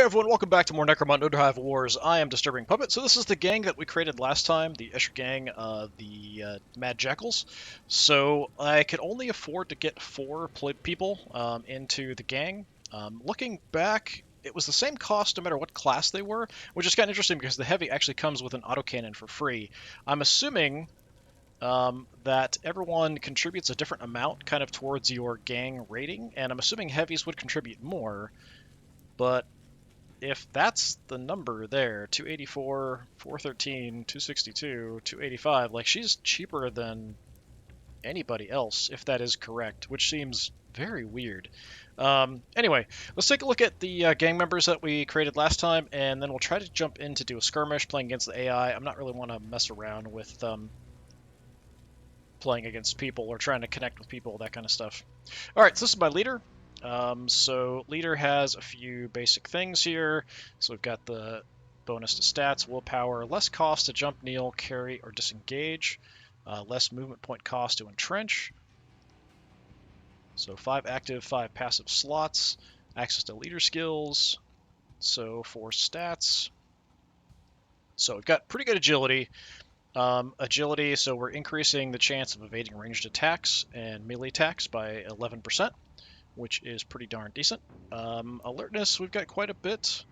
everyone, welcome back to more Necromunda Underhive Wars. I am DisturbingPuppet. So this is the gang that we created last time, the Escher gang, the Mad Jackals. So I could only afford to get 4 people into the gang. Looking back, it was the same cost no matter what class they were, which is kind of interesting because the Heavy actually comes with an autocannon for free. I'm assuming that everyone contributes a different amount kind of towards your gang rating, and I'm assuming Heavies would contribute more, but if that's the number there, 284, 413, 262, 285, like she's cheaper than anybody else, if that is correct, which seems very weird. Anyway, let's take a look at the gang members that we created last time, and then we'll try to jump in to do a skirmish playing against the AI. I'm not really want to mess around with playing against people or trying to connect with people, that kind of stuff. All right, so this is my leader. So leader has a few basic things here. So we've got the bonus to stats, willpower, less cost to jump, kneel, carry, or disengage, less movement point cost to entrench. So 5 active, 5 passive slots, access to leader skills, so 4 stats. So we've got pretty good agility. Agility, so we're increasing the chance of evading ranged attacks and melee attacks by 11%. Which is pretty darn decent. Alertness, we've got quite a bit.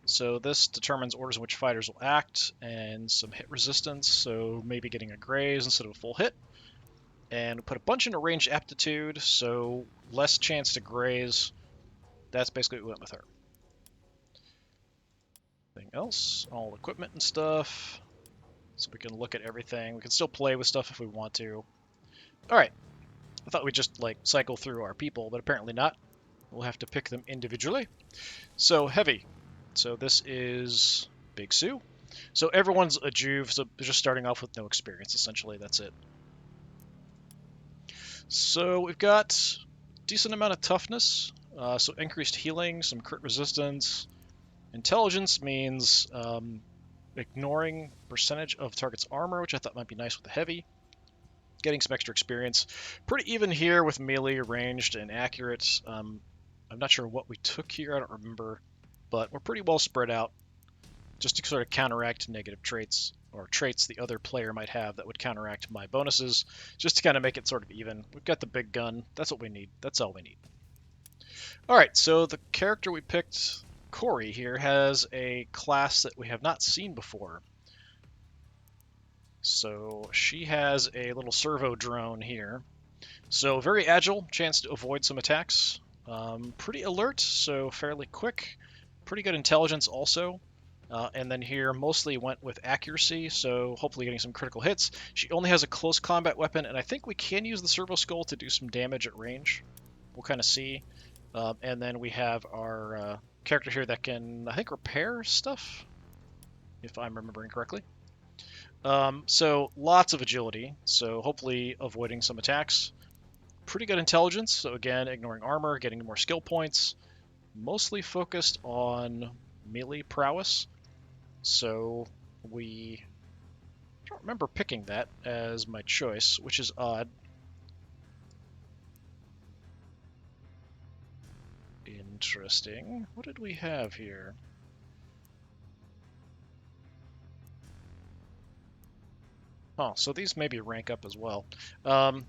So this determines orders in which fighters will act, and some hit resistance, so maybe getting a graze instead of a full hit. And we put a bunch into ranged aptitude, so less chance to graze. That's basically what we went with her. Anything else? All equipment and stuff. So we can look at everything. We can still play with stuff if we want to. Alright. I thought we'd just, like, cycle through our people, but apparently not. We'll have to pick them individually. So, Heavy. So this is Big Sue. So everyone's a Juve, so they're just starting off with no experience, essentially. That's it. So we've got decent amount of toughness. So increased healing, some crit resistance. Intelligence means ignoring percentage of target's armor, which I thought might be nice with the Heavy. Getting some extra experience. Pretty even here with melee, ranged, and accurate. I'm not sure what we took here, I don't remember, but we're pretty well spread out, just to sort of counteract negative traits, or traits the other player might have that would counteract my bonuses, just to kind of make it sort of even. We've got the big gun, that's what we need, that's all we need. Alright, so the character we picked, Corey here, has a class that we have not seen before. So she has a little servo drone here. So very agile, chance to avoid some attacks. Pretty alert, so fairly quick. Pretty good intelligence also. And then here mostly went with accuracy, so hopefully getting some critical hits. She only has a close combat weapon, and I think we can use the servo skull to do some damage at range. We'll kind of see. And then we have our character here that can, I think, repair stuff, if I'm remembering correctly. So lots of agility, so hopefully avoiding some attacks. Pretty good intelligence, so again, ignoring armor, getting more skill points. Mostly focused on melee prowess, so I don't remember picking that as my choice, which is odd. Interesting. What did we have here? Oh, so these maybe rank up as well. +3,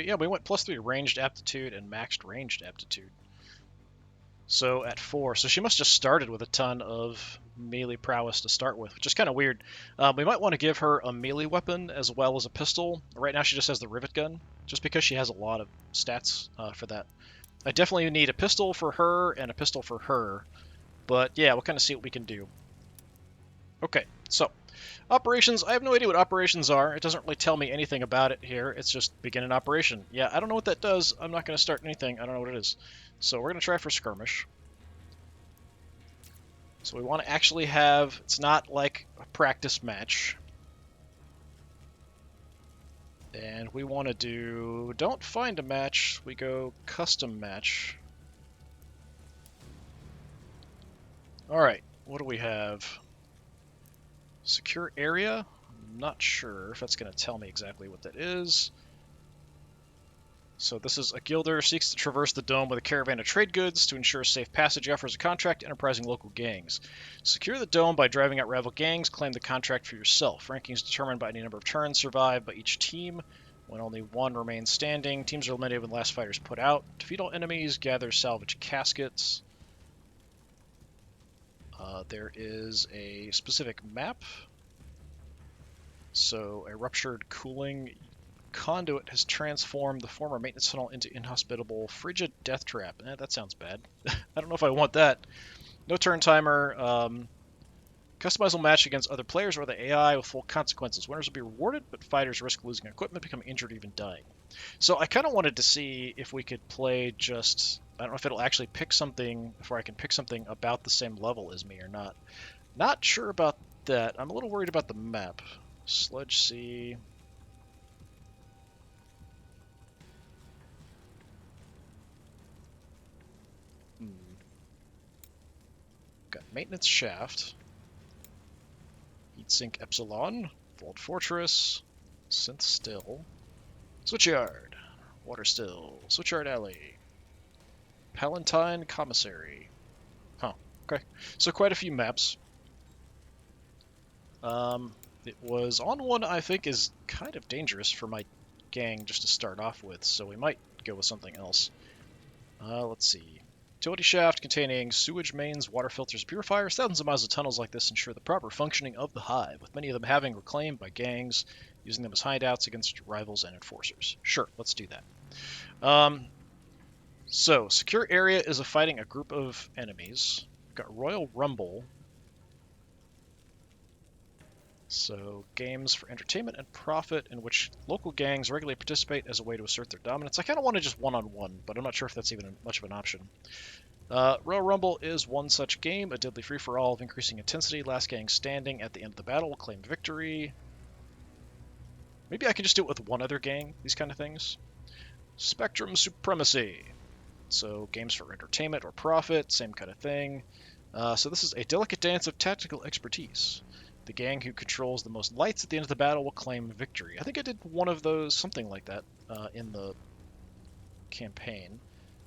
yeah, we went +3 ranged aptitude and maxed ranged aptitude. So at 4, so she must just started with a ton of melee prowess to start with, which is kind of weird. We might want to give her a melee weapon as well as a pistol. Right now she just has the rivet gun, just because she has a lot of stats for that. I definitely need a pistol for her and a pistol for her, but yeah, we'll kind of see what we can do. Okay, so operations, I have no idea what operations are. It doesn't really tell me anything about it here. It's just begin an operation. Yeah, I don't know what that does. I'm not going to start anything. I don't know what it is. So we're going to try for skirmish. So we want to actually have, it's not like a practice match. And we want to do, don't find a match, we go custom match. Alright, what do we have? Secure area? I'm not sure if that's going to tell me exactly what that is. So this is a guilder seeks to traverse the dome with a caravan of trade goods to ensure safe passage, offers a contract to enterprising local gangs. Secure the dome by driving out rival gangs, claim the contract for yourself. Ranking is determined by any number of turns survived by each team. When only one remains standing, teams are eliminated when the last fighter is put out. Defeat all enemies, gather salvage caskets. There is a specific map. So a ruptured cooling conduit has transformed the former maintenance tunnel into inhospitable frigid death trap. That sounds bad. I don't know if I want that. No turn timer. Customizable match against other players or the AI with full consequences. Winners will be rewarded, but fighters risk losing equipment, becoming injured, or even dying. So I kind of wanted to see if we could play just... I don't know if it'll actually pick something, before I can pick something about the same level as me or not. Not sure about that. I'm a little worried about the map. Sludge Sea... Got Maintenance Shaft, Heatsink Epsilon, Vault Fortress, Synth Still, Switchyard, Water Still, Switchyard Alley, Palatine Commissary. Huh, okay. So quite a few maps. It was on one I think is kind of dangerous for my gang just to start off with, so we might go with something else. Let's see. Utility shaft containing sewage mains, water filters, purifiers. Thousands of miles of tunnels like this ensure the proper functioning of the hive, with many of them having reclaimed by gangs, using them as hideouts against rivals and enforcers. Sure, let's do that. So, secure area is fighting a group of enemies. We've got Royal Rumble. So, games for entertainment and profit in which local gangs regularly participate as a way to assert their dominance. I kind of want to just one-on-one, but I'm not sure if that's even much of an option. Royal Rumble is one such game, a deadly free-for-all of increasing intensity. Last gang standing at the end of the battle will claim victory. Maybe I can just do it with one other gang, these kind of things. Spectrum Supremacy. So games for entertainment or profit, same kind of thing. So this is a delicate dance of tactical expertise. The gang who controls the most lights at the end of the battle will claim victory. I think I did one of those, something like that, in the campaign.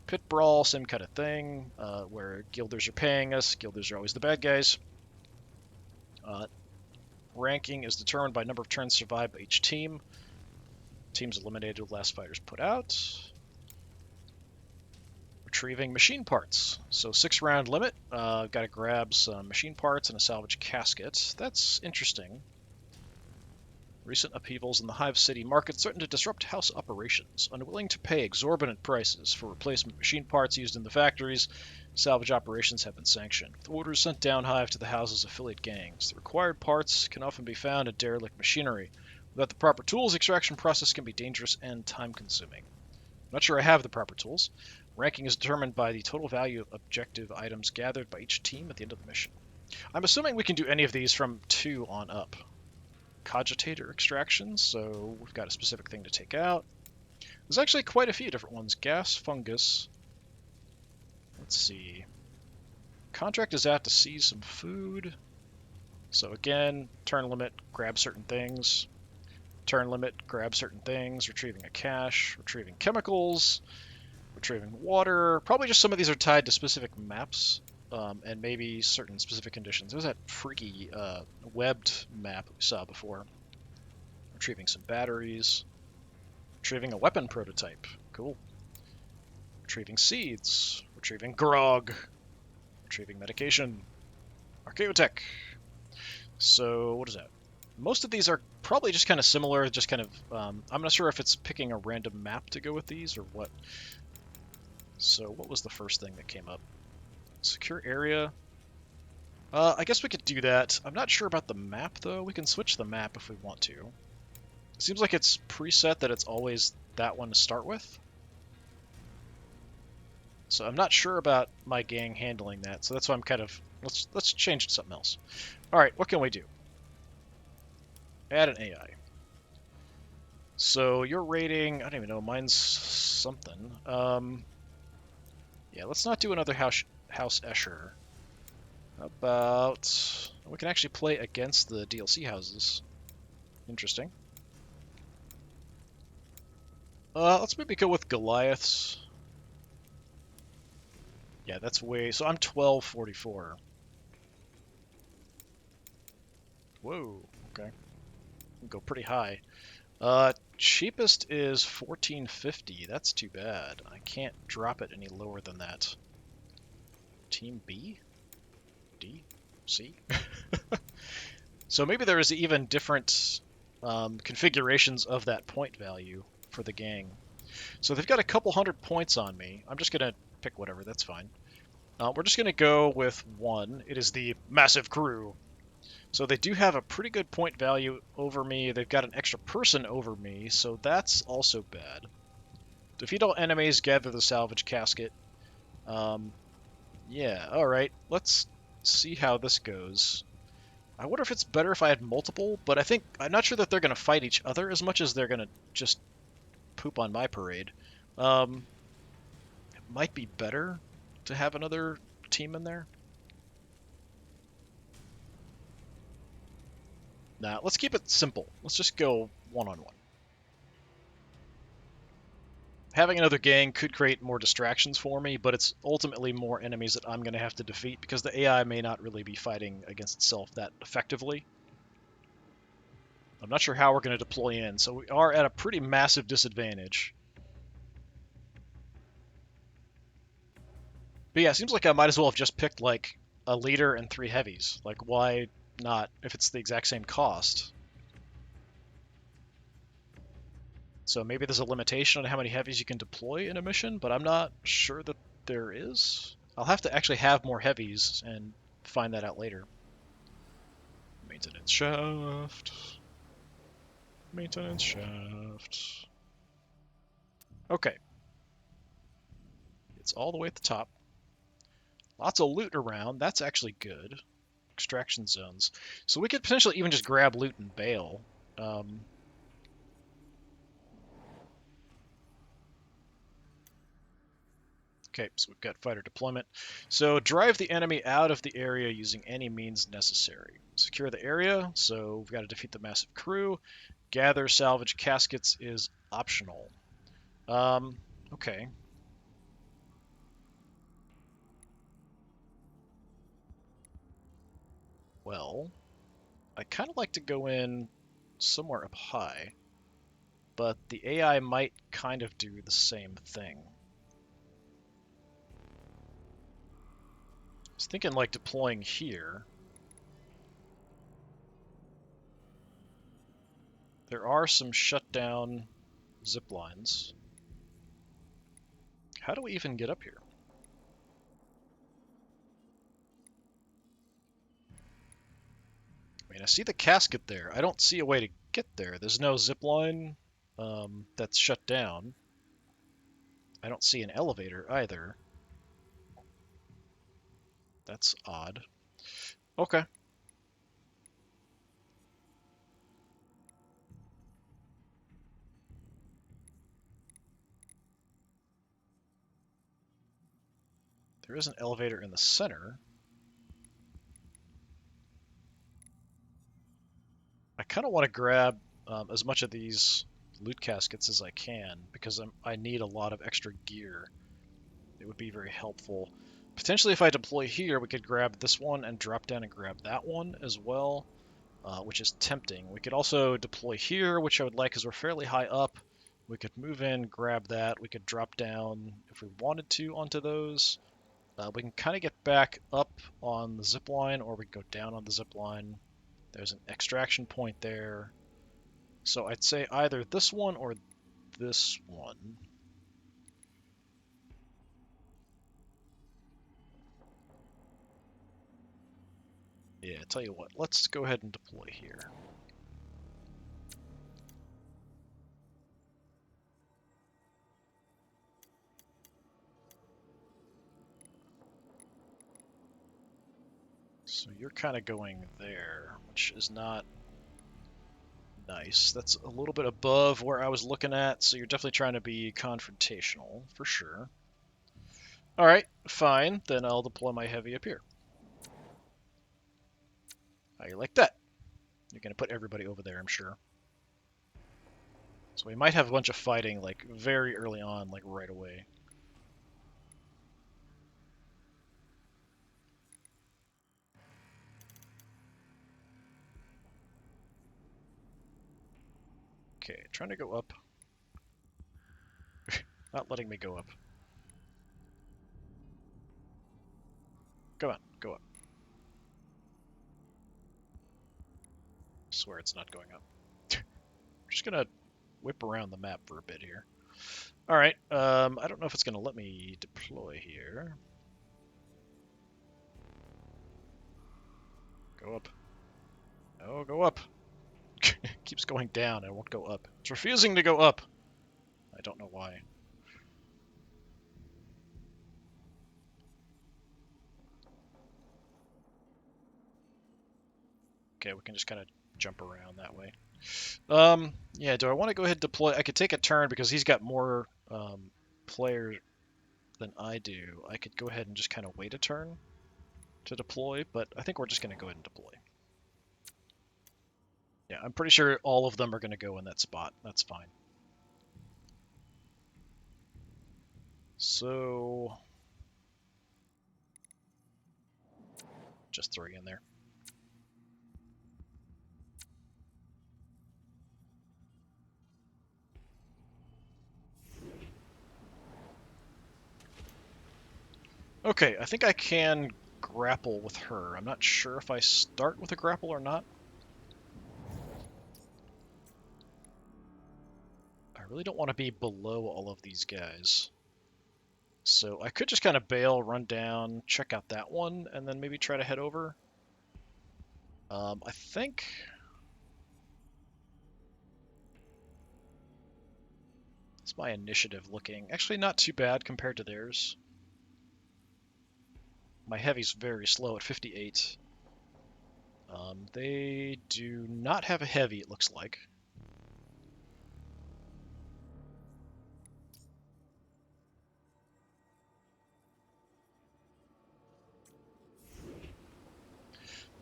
Pit Brawl, same kind of thing, where guilders are paying us. Guilders are always the bad guys. Ranking is determined by number of turns survived by each team. Teams eliminated with last fighters put out. Retrieving machine parts. So 6-round limit. Got to grab some machine parts and a salvage casket. That's interesting. Recent upheavals in the Hive City market threaten to disrupt house operations. Unwilling to pay exorbitant prices for replacement machine parts used in the factories, salvage operations have been sanctioned, with orders sent down Hive to the house's affiliate gangs. The required parts can often be found in derelict machinery. Without the proper tools, the extraction process can be dangerous and time-consuming. I'm not sure I have the proper tools. Ranking is determined by the total value of objective items gathered by each team at the end of the mission. I'm assuming we can do any of these from 2 on up. Cogitator extractions, so we've got a specific thing to take out. There's actually quite a few different ones. Gas, fungus. Let's see. Contract is out to seize some food. So again, turn limit, grab certain things. Turn limit, grab certain things. Retrieving a cache, retrieving chemicals, retrieving water. Probably just some of these are tied to specific maps. And maybe certain specific conditions. There's that freaky webbed map we saw before. Retrieving some batteries. Retrieving a weapon prototype. Cool. Retrieving seeds. Retrieving grog. Retrieving medication. Archaeotech. So, what is that? Most of these are probably just kind of similar, just kind of... I'm not sure if it's picking a random map to go with these or what. So, what was the first thing that came up? Secure area. I guess we could do that. I'm not sure about the map, though. We can switch the map if we want to. It seems like it's preset that it's always that one to start with. So I'm not sure about my gang handling that, so that's why I'm kind of... Let's change it to something else. Alright, what can we do? Add an AI. So your rating... I don't even know, mine's something. Yeah, let's not do another House Escher. How about... We can actually play against the DLC houses. Interesting. Let's maybe go with Goliaths. Yeah, that's way... So I'm 1244. Whoa, okay. Go pretty high. Cheapest is 1450. That's too bad. I can't drop it any lower than that. Team B? D? C? So maybe there is even different configurations of that point value for the gang. So they've got a couple hundred points on me. I'm just going to pick whatever, that's fine. We're just going to go with one. It is the Massive Crew. So they do have a pretty good point value over me. They've got an extra person over me, so that's also bad. Defeat all enemies, gather the salvage casket. Yeah, alright. Let's see how this goes. I wonder if it's better if I had multiple, but I'm not sure that they're going to fight each other as much as they're going to just poop on my parade. It might be better to have another team in there. Nah, let's keep it simple. Let's just go one-on-one. Having another gang could create more distractions for me, but it's ultimately more enemies that I'm going to have to defeat because the AI may not really be fighting against itself that effectively. I'm not sure how we're going to deploy in, so we are at a pretty massive disadvantage. But yeah, it seems like I might as well have just picked like a leader and 3 heavies. Like, why not if it's the exact same cost? So maybe there's a limitation on how many heavies you can deploy in a mission, but I'm not sure that there is. I'll have to actually have more heavies and find that out later. Maintenance shaft. Maintenance shaft. Okay. It's all the way at the top. Lots of loot around. That's actually good. Extraction zones. So we could potentially even just grab loot and bail. Okay, so we've got fighter deployment. So drive the enemy out of the area using any means necessary. Secure the area, so we've got to defeat the massive crew. Gather salvage caskets is optional. Okay. Well, I kind of like to go in somewhere up high, but the AI might kind of do the same thing. I was thinking like deploying here. There are some shutdown zip lines. How do we even get up here? I mean, I see the casket there. I don't see a way to get there. There's no zip line that's shut down. I don't see an elevator either. That's odd. Okay. There is an elevator in the center. I kind of want to grab as much of these loot caskets as I can because I need a lot of extra gear. It would be very helpful. Potentially if I deploy here, we could grab this one and drop down and grab that one as well, which is tempting. We could also deploy here, which I would like because we're fairly high up. We could move in, grab that. We could drop down if we wanted to onto those. We can kind of get back up on the zip line, or we can go down on the zip line. There's an extraction point there. So I'd say either this one or this one. Yeah, tell you what, let's go ahead and deploy here. So you're kind of going there, which is not nice. That's a little bit above where I was looking at, so you're definitely trying to be confrontational, for sure. Alright, fine, then I'll deploy my heavy up here. How you like that? You're going to put everybody over there, I'm sure. So we might have a bunch of fighting, like, very early on, like, right away. Okay, trying to go up. Not letting me go up. Come on, go up. I swear it's not going up. I'm just gonna whip around the map for a bit here. Alright, I don't know if it's gonna let me deploy here. Go up. Oh, go up. Keeps going down and won't go up. It's refusing to go up. I don't know why. Okay, we can just kind of jump around that way. Yeah, do I want to go ahead and deploy? I could take a turn because he's got more players than I do. I could go ahead and just kind of wait a turn to deploy, but I think we're just going to go ahead and deploy. Yeah, I'm pretty sure all of them are going to go in that spot. That's fine. So, just 3 in there. Okay, I think I can grapple with her. I'm not sure if I start with a grapple or not. I really don't want to be below all of these guys. So I could just kind of bail, run down, check out that one, and then maybe try to head over. I think... It's my initiative looking. Actually, not too bad compared to theirs. My heavy's very slow at 58. They do not have a heavy, it looks like.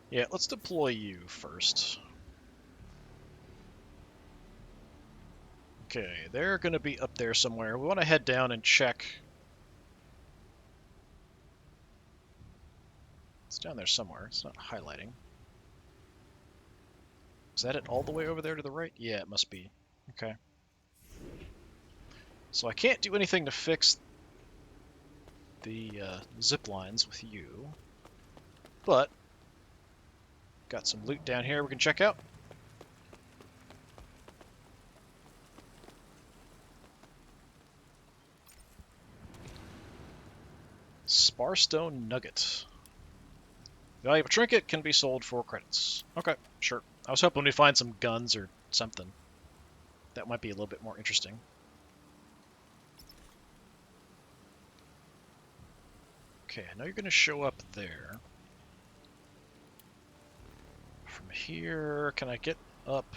Yeah, let's deploy you first. Okay, they're going to be up there somewhere. We want to head down and check. It's down there somewhere. It's not highlighting. Is that it all the way over there to the right? Yeah, it must be. Okay. So I can't do anything to fix the zip lines with you, but got some loot down here we can check out. Sparstone Nugget. Valuable trinket can be sold for credits. Okay, sure. I was hoping we'd find some guns or something. That might be a little bit more interesting. Okay, I know you're going to show up there. From here, can I get up?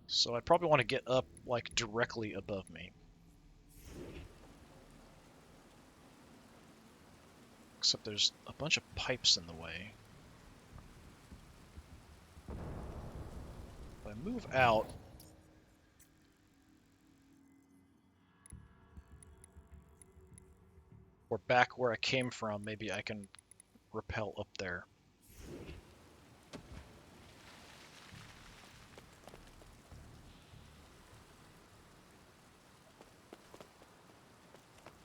So I probably want to get up, like, directly above me. Except there's a bunch of pipes in the way. If I move out... or back where I came from, maybe I can rappel up there.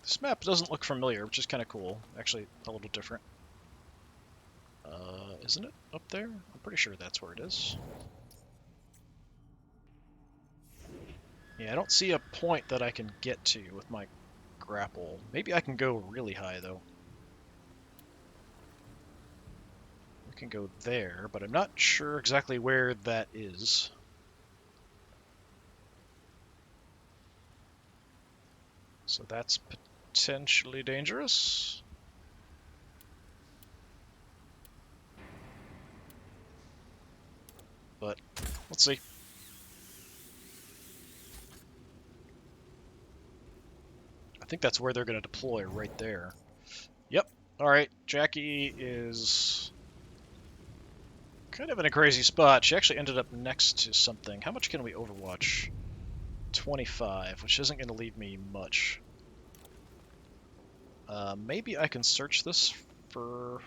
This map doesn't look familiar, which is kind of cool. Actually, a little different. Isn't it up there? I'm pretty sure that's where it is. Yeah, I don't see a point that I can get to with my grapple. Maybe I can go really high, though. We can go there, but I'm not sure exactly where that is. So that's potentially dangerous. But let's see. I think that's where they're going to deploy, right there. Yep. All right, Jackie is Kind of in a crazy spot. She actually ended up next to something. How much can we overwatch? 25, which isn't going to leave me much. Maybe I can search this for... Or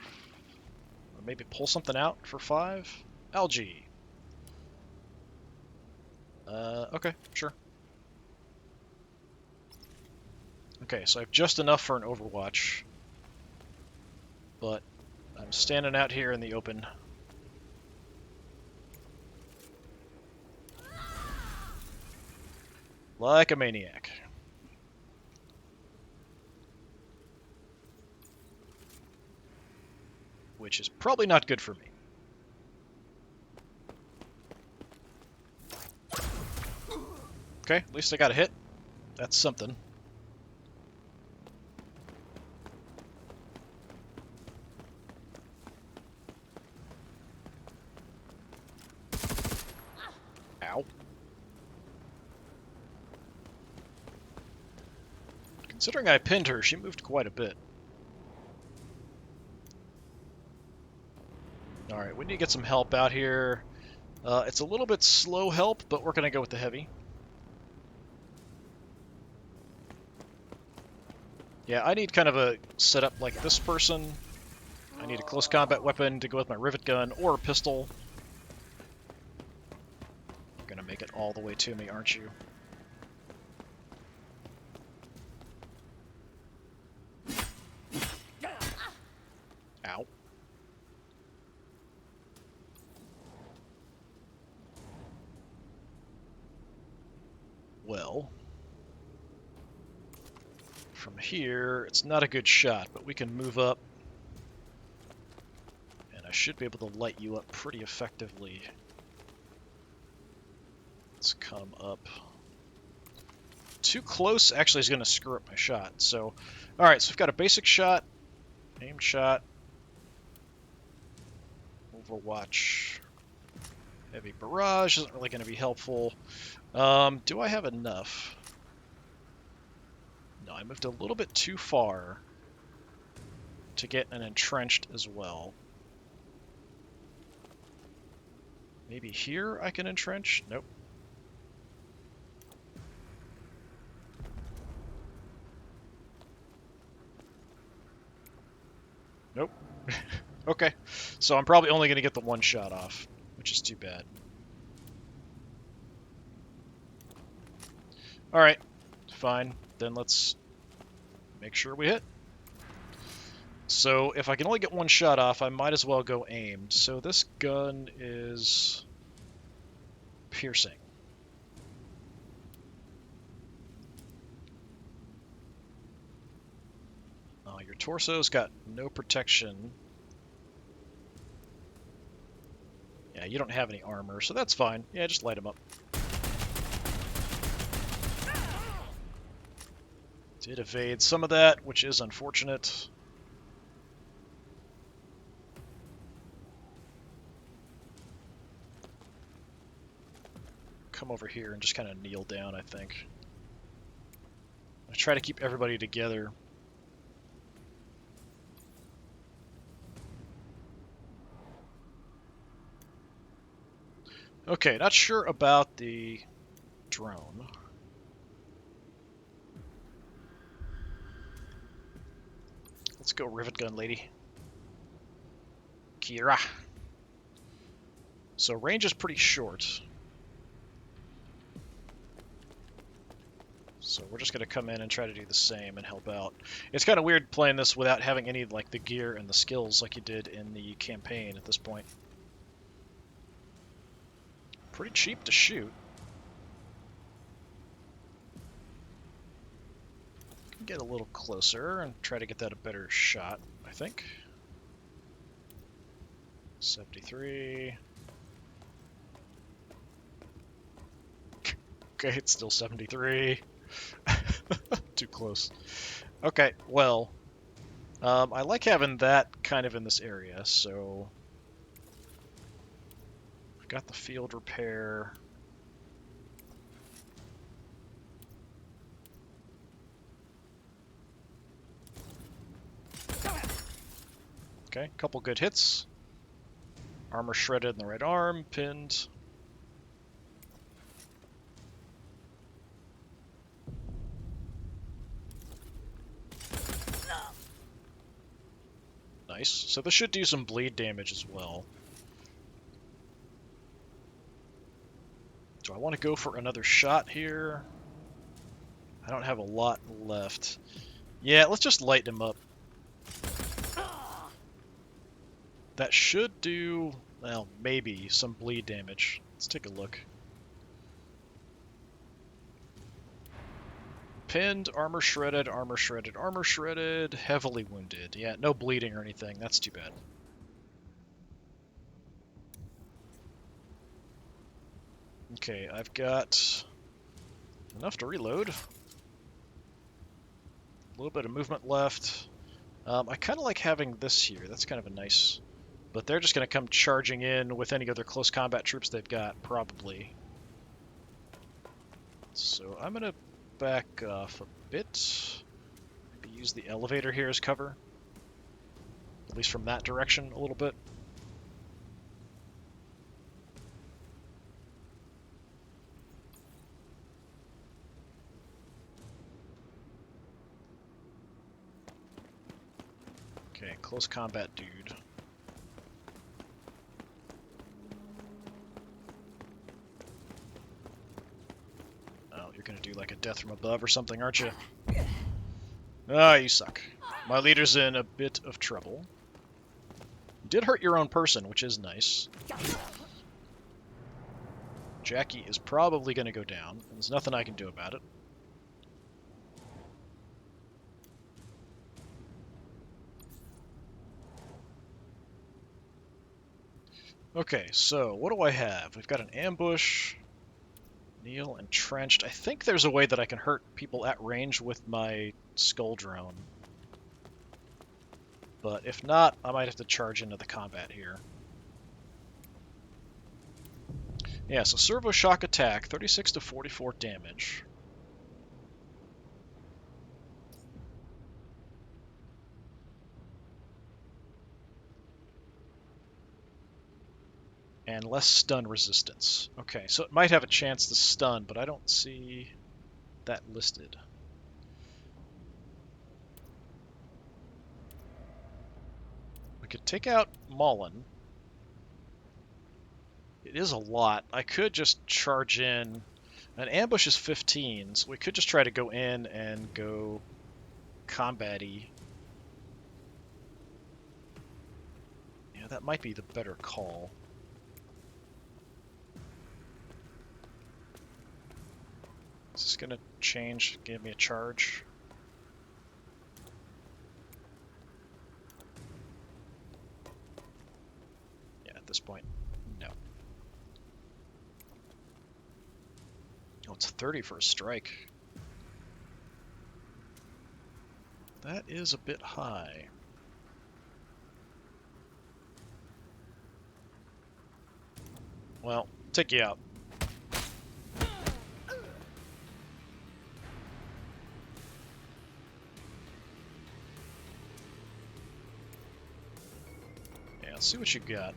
maybe pull something out for 5? Algae. Okay, sure. Okay, so I have just enough for an overwatch. But I'm standing out here in the open. Like a maniac. Which is probably not good for me. Okay, at least I got a hit. That's something. Ow. Considering I pinned her, she moved quite a bit. Alright, we need to get some help out here. It's a little bit slow help, but we're going to go with the heavy. Yeah, I need kind of a setup like this person. I need a close combat weapon to go with my rivet gun or a pistol. You're going to make it all the way to me, aren't you? Ow. Well, from here, it's not a good shot, but we can move up. And I should be able to light you up pretty effectively. Let's come up. Too close actually is going to screw up my shot. So, alright, so we've got a basic shot, aimed shot, Overwatch, heavy barrage isn't really going to be helpful. Do I have enough? No, I moved a little bit too far to get an entrenched as well. Maybe here I can entrench? Nope. Nope. Okay, so I'm probably only going to get the one shot off, which is too bad. Alright, fine. Then let's make sure we hit. So if I can only get one shot off, I might as well go aimed. So this gun is piercing. Your torso's got no protection. Yeah, you don't have any armor, so that's fine. Yeah, just light him up. Did evade some of that, which is unfortunate. Come over here and just kind of kneel down, I think. I try to keep everybody together. Okay, not sure about the drone. Let's go rivet gun, lady. Kira. So range is pretty short. So we're just going to come in and try to do the same and help out. It's kind of weird playing this without having any like the gear and the skills like you did in the campaign at this point. Pretty cheap to shoot. Can get a little closer and try to get that a better shot, I think. 73. Okay, it's still 73. Too close. Okay, well, I like having that kind of in this area, so I've got the field repair. Okay, couple good hits. Armor shredded in the right arm, pinned. Nice. So this should do some bleed damage as well. Do I want to go for another shot here? I don't have a lot left. Yeah, let's just light him up. That should do, well, maybe some bleed damage. Let's take a look. Pinned, armor shredded, armor shredded, armor shredded, heavily wounded. Yeah, no bleeding or anything. That's too bad. Okay, I've got enough to reload. A little bit of movement left. I kind of like having this here. That's kind of a nice... But they're just going to come charging in with any other close combat troops they've got, probably. So I'm going to back off a bit. Maybe use the elevator here as cover. At least from that direction a little bit. Okay, close combat dude. Oh, you're gonna do like a death from above or something, aren't you? Ah, you suck. My leader's in a bit of trouble. You did hurt your own person, which is nice. Jackie is probably gonna go down, and there's nothing I can do about it. Okay, so what do I have? We've got an ambush, kneel, entrenched. I think there's a way that I can hurt people at range with my skull drone. But if not, I might have to charge into the combat here. Yeah, so servo shock attack, 36 to 44 damage. And less stun resistance. Okay, so it might have a chance to stun, but I don't see that listed. We could take out Mullen. It is a lot. I could just charge in. An ambush is 15, so we could just try to go in and go combat-y. Yeah, that might be the better call. Is this going to change, give me a charge? Yeah, at this point, no. Oh, it's 30 for a strike. That is a bit high. Well, take you out. Yeah, let's see what you got.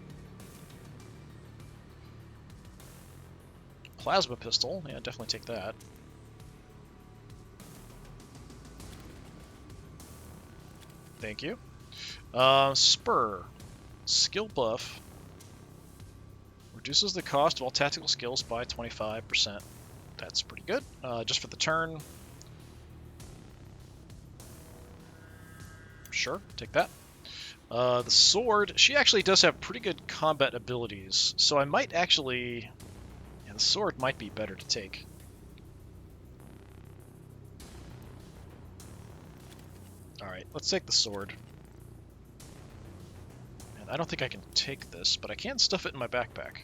Plasma pistol, yeah, definitely take that. Thank you. Spur. Skill buff. Reduces the cost of all tactical skills by 25%. That's pretty good. Just for the turn. Sure, take that. The sword, she actually does have pretty good combat abilities, so I might actually... Yeah, the sword might be better to take. Alright, let's take the sword. And I don't think I can take this, but I can stuff it in my backpack.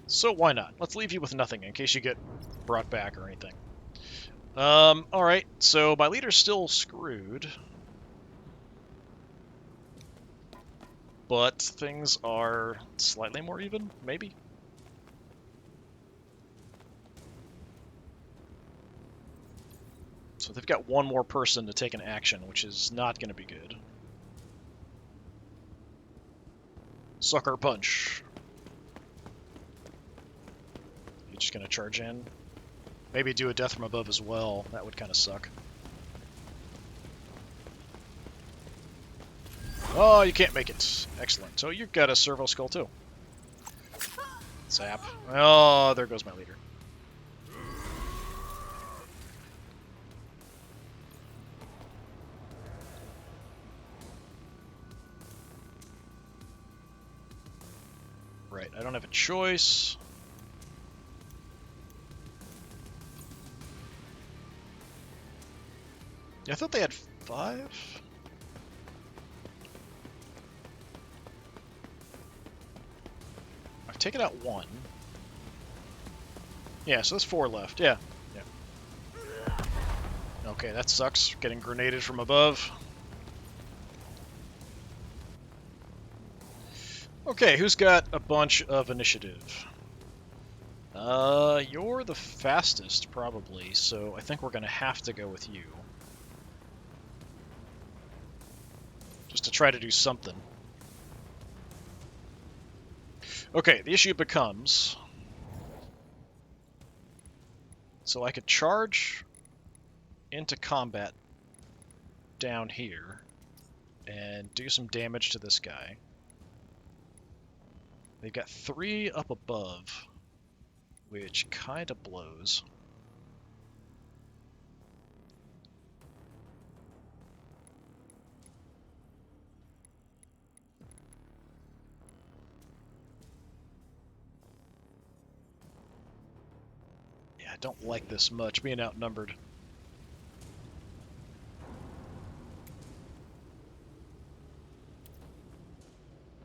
So why not? Let's leave you with nothing in case you get brought back or anything. Alright, so my leader's still screwed. But things are slightly more even, maybe? So they've got one more person to take an action, which is not going to be good. Sucker punch. You just gonna charge in? Maybe do a death from above as well. That would kind of suck. Oh, you can't make it. Excellent. So you've got a servo skull too. Zap. Oh, there goes my leader. Right, I don't have a choice. Yeah, I thought they had 5. I've taken out 1. Yeah, so there's 4 left. Yeah. Okay, that sucks. Getting grenaded from above. Okay, who's got a bunch of initiative? You're the fastest, probably, so I think we're gonna have to go with you. Just to try to do something. Okay, the issue becomes... So I could charge into combat down here and do some damage to this guy. They've got 3 up above, which kind of blows. Yeah, I don't like this much, being outnumbered.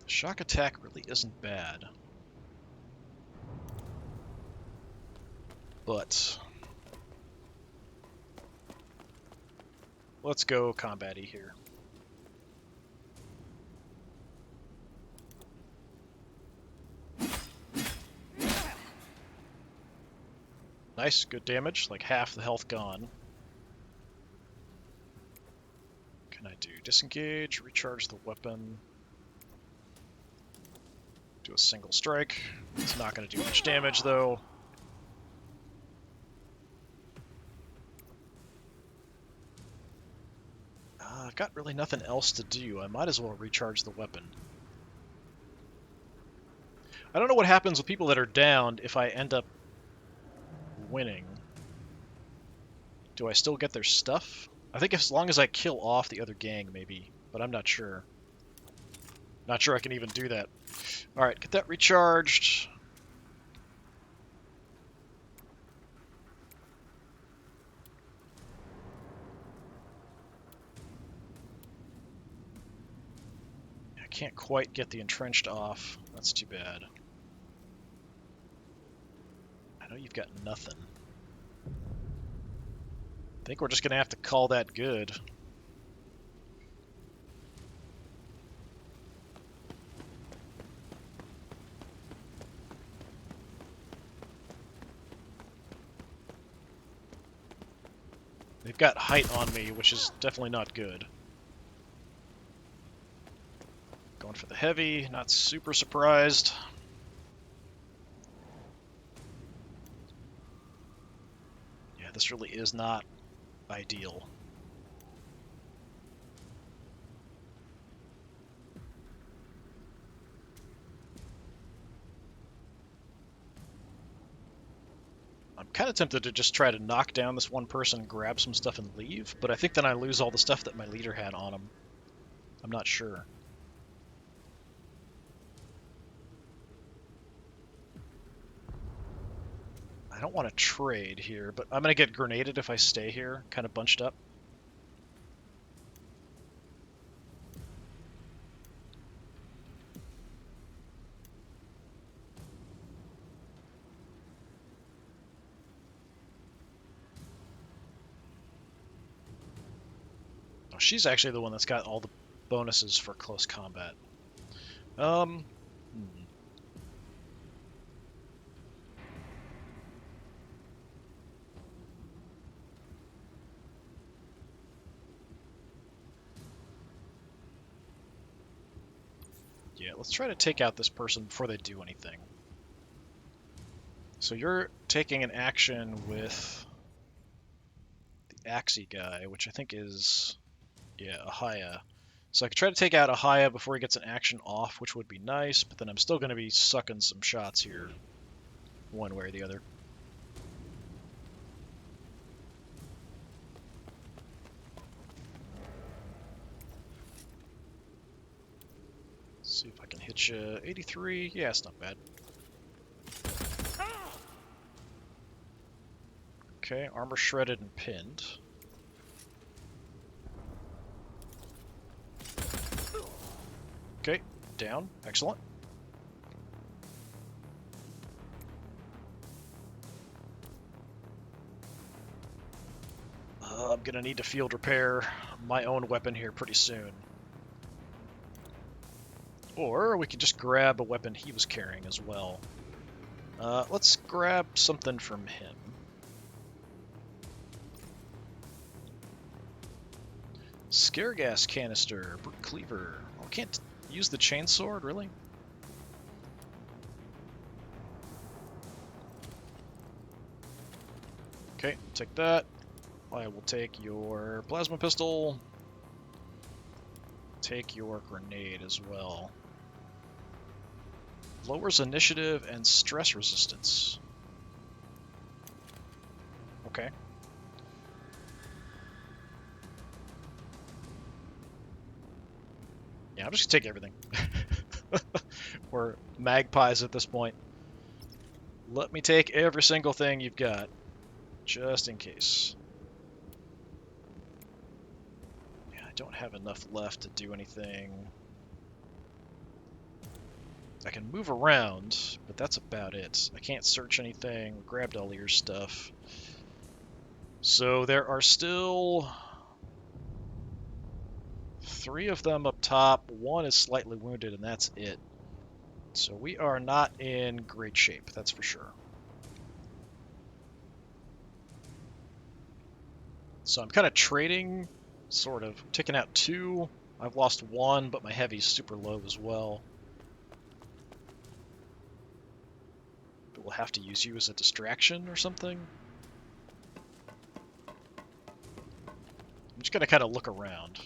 Shock attack really isn't bad. But let's go combat-y here. Nice, good damage, like half the health gone. Can I do disengage, recharge the weapon, do a single strike? It's not going to do much damage though. I've got really nothing else to do. I might as well recharge the weapon. I don't know what happens with people that are downed if I end up winning. Do I still get their stuff? I think as long as I kill off the other gang, maybe, but I'm not sure. Not sure I can even do that. Alright, get that recharged. I can't quite get the entrenched off. That's too bad. I know you've got nothing. I think we're just going to have to call that good. They've got height on me, which is definitely not good. Going for the heavy, not super surprised. Yeah, this really is not ideal. I'm kind of tempted to just try to knock down this one person, grab some stuff, and leave, but I think then I lose all the stuff that my leader had on him. I'm not sure. I don't want to trade here, but I'm going to get grenaded if I stay here, kind of bunched up. Oh, she's actually the one that's got all the bonuses for close combat. Hmm. Yeah, let's try to take out this person before they do anything. So you're taking an action with the Axie guy, which I think is, yeah, Ahaya. So I could try to take out Ahaya before he gets an action off, which would be nice, but then I'm still going to be sucking some shots here, one way or the other. Let's see if I can hit you. 83, yeah, it's not bad. Okay, armor shredded and pinned. Okay, down. Excellent. I'm gonna need to field repair my own weapon here pretty soon. Or we could just grab a weapon he was carrying as well. Let's grab something from him. Scare gas canister, brick cleaver. Oh, can't use the chainsword, really? Okay, take that. I will take your plasma pistol. Take your grenade as well. Lowers initiative and stress resistance. Okay. Yeah, I'm just gonna take everything. We're magpies at this point. Let me take every single thing you've got, just in case. Yeah, I don't have enough left to do anything. I can move around, but that's about it. I can't search anything. We grabbed all your stuff. So there are still 3 of them up top. 1 is slightly wounded, and that's it. So we are not in great shape, that's for sure. So I'm kind of trading, sort of taking out 2. I've lost 1, but my heavy's super low as well. But we'll have to use you as a distraction or something. I'm just going to kind of look around.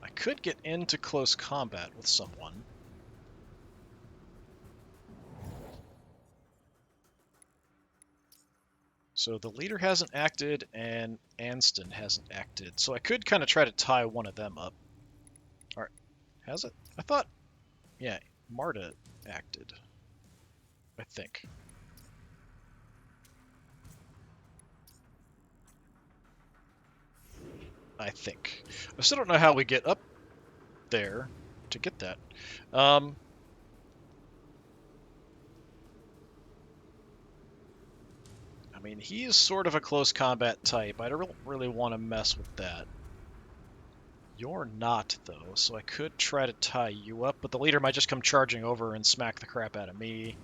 I could get into close combat with someone. So the leader hasn't acted, and Anston hasn't acted. So I could kind of try to tie one of them up. Alright, has it? I thought, yeah, Marta acted. I think. I still don't know how we get up there to get that. I mean, he is sort of a close combat type. I don't really want to mess with that. You're not, though, so I could try to tie you up, but the leader might just come charging over and smack the crap out of me.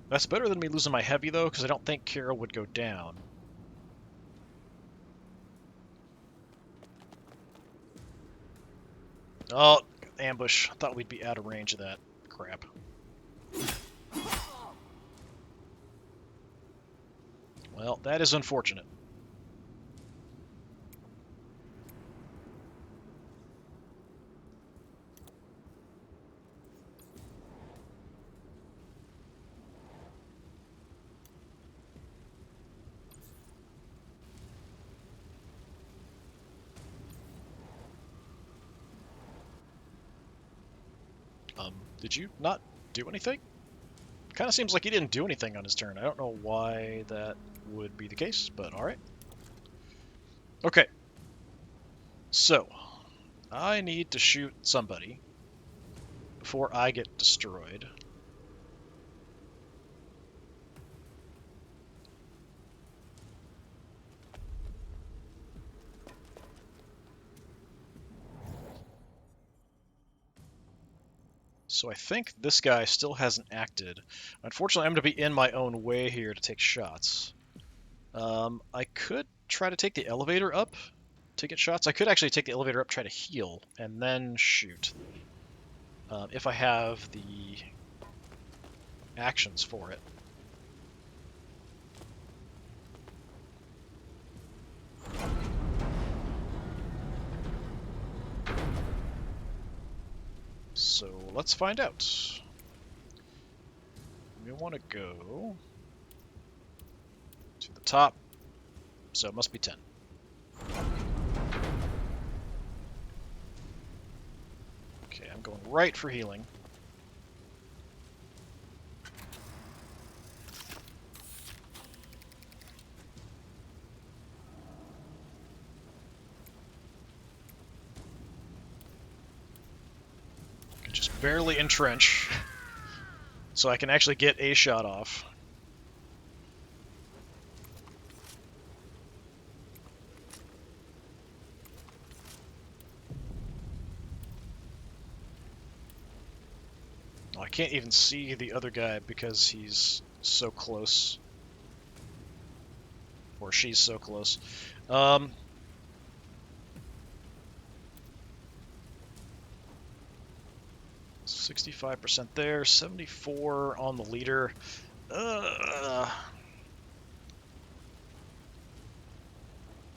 That's better than me losing my heavy, though, because I don't think Kira would go down. Oh, ambush. I thought we'd be out of range of that crap. Well, that is unfortunate. Did you not do anything? Kind of seems like he didn't do anything on his turn. I don't know why that would be the case, but alright. Okay. So, I need to shoot somebody before I get destroyed. So I think this guy still hasn't acted. Unfortunately, I'm going to be in my own way here to take shots. I could try to take the elevator up, to get shots. I could actually take the elevator up, try to heal, and then shoot. If I have the actions for it. So let's find out. We want to go to the top, so it must be 10. Okay, I'm going right for healing. Just barely entrench, so I can actually get a shot off. Oh, I can't even see the other guy because he's so close. Or she's so close. 65% there, 74 on the leader. Yeah,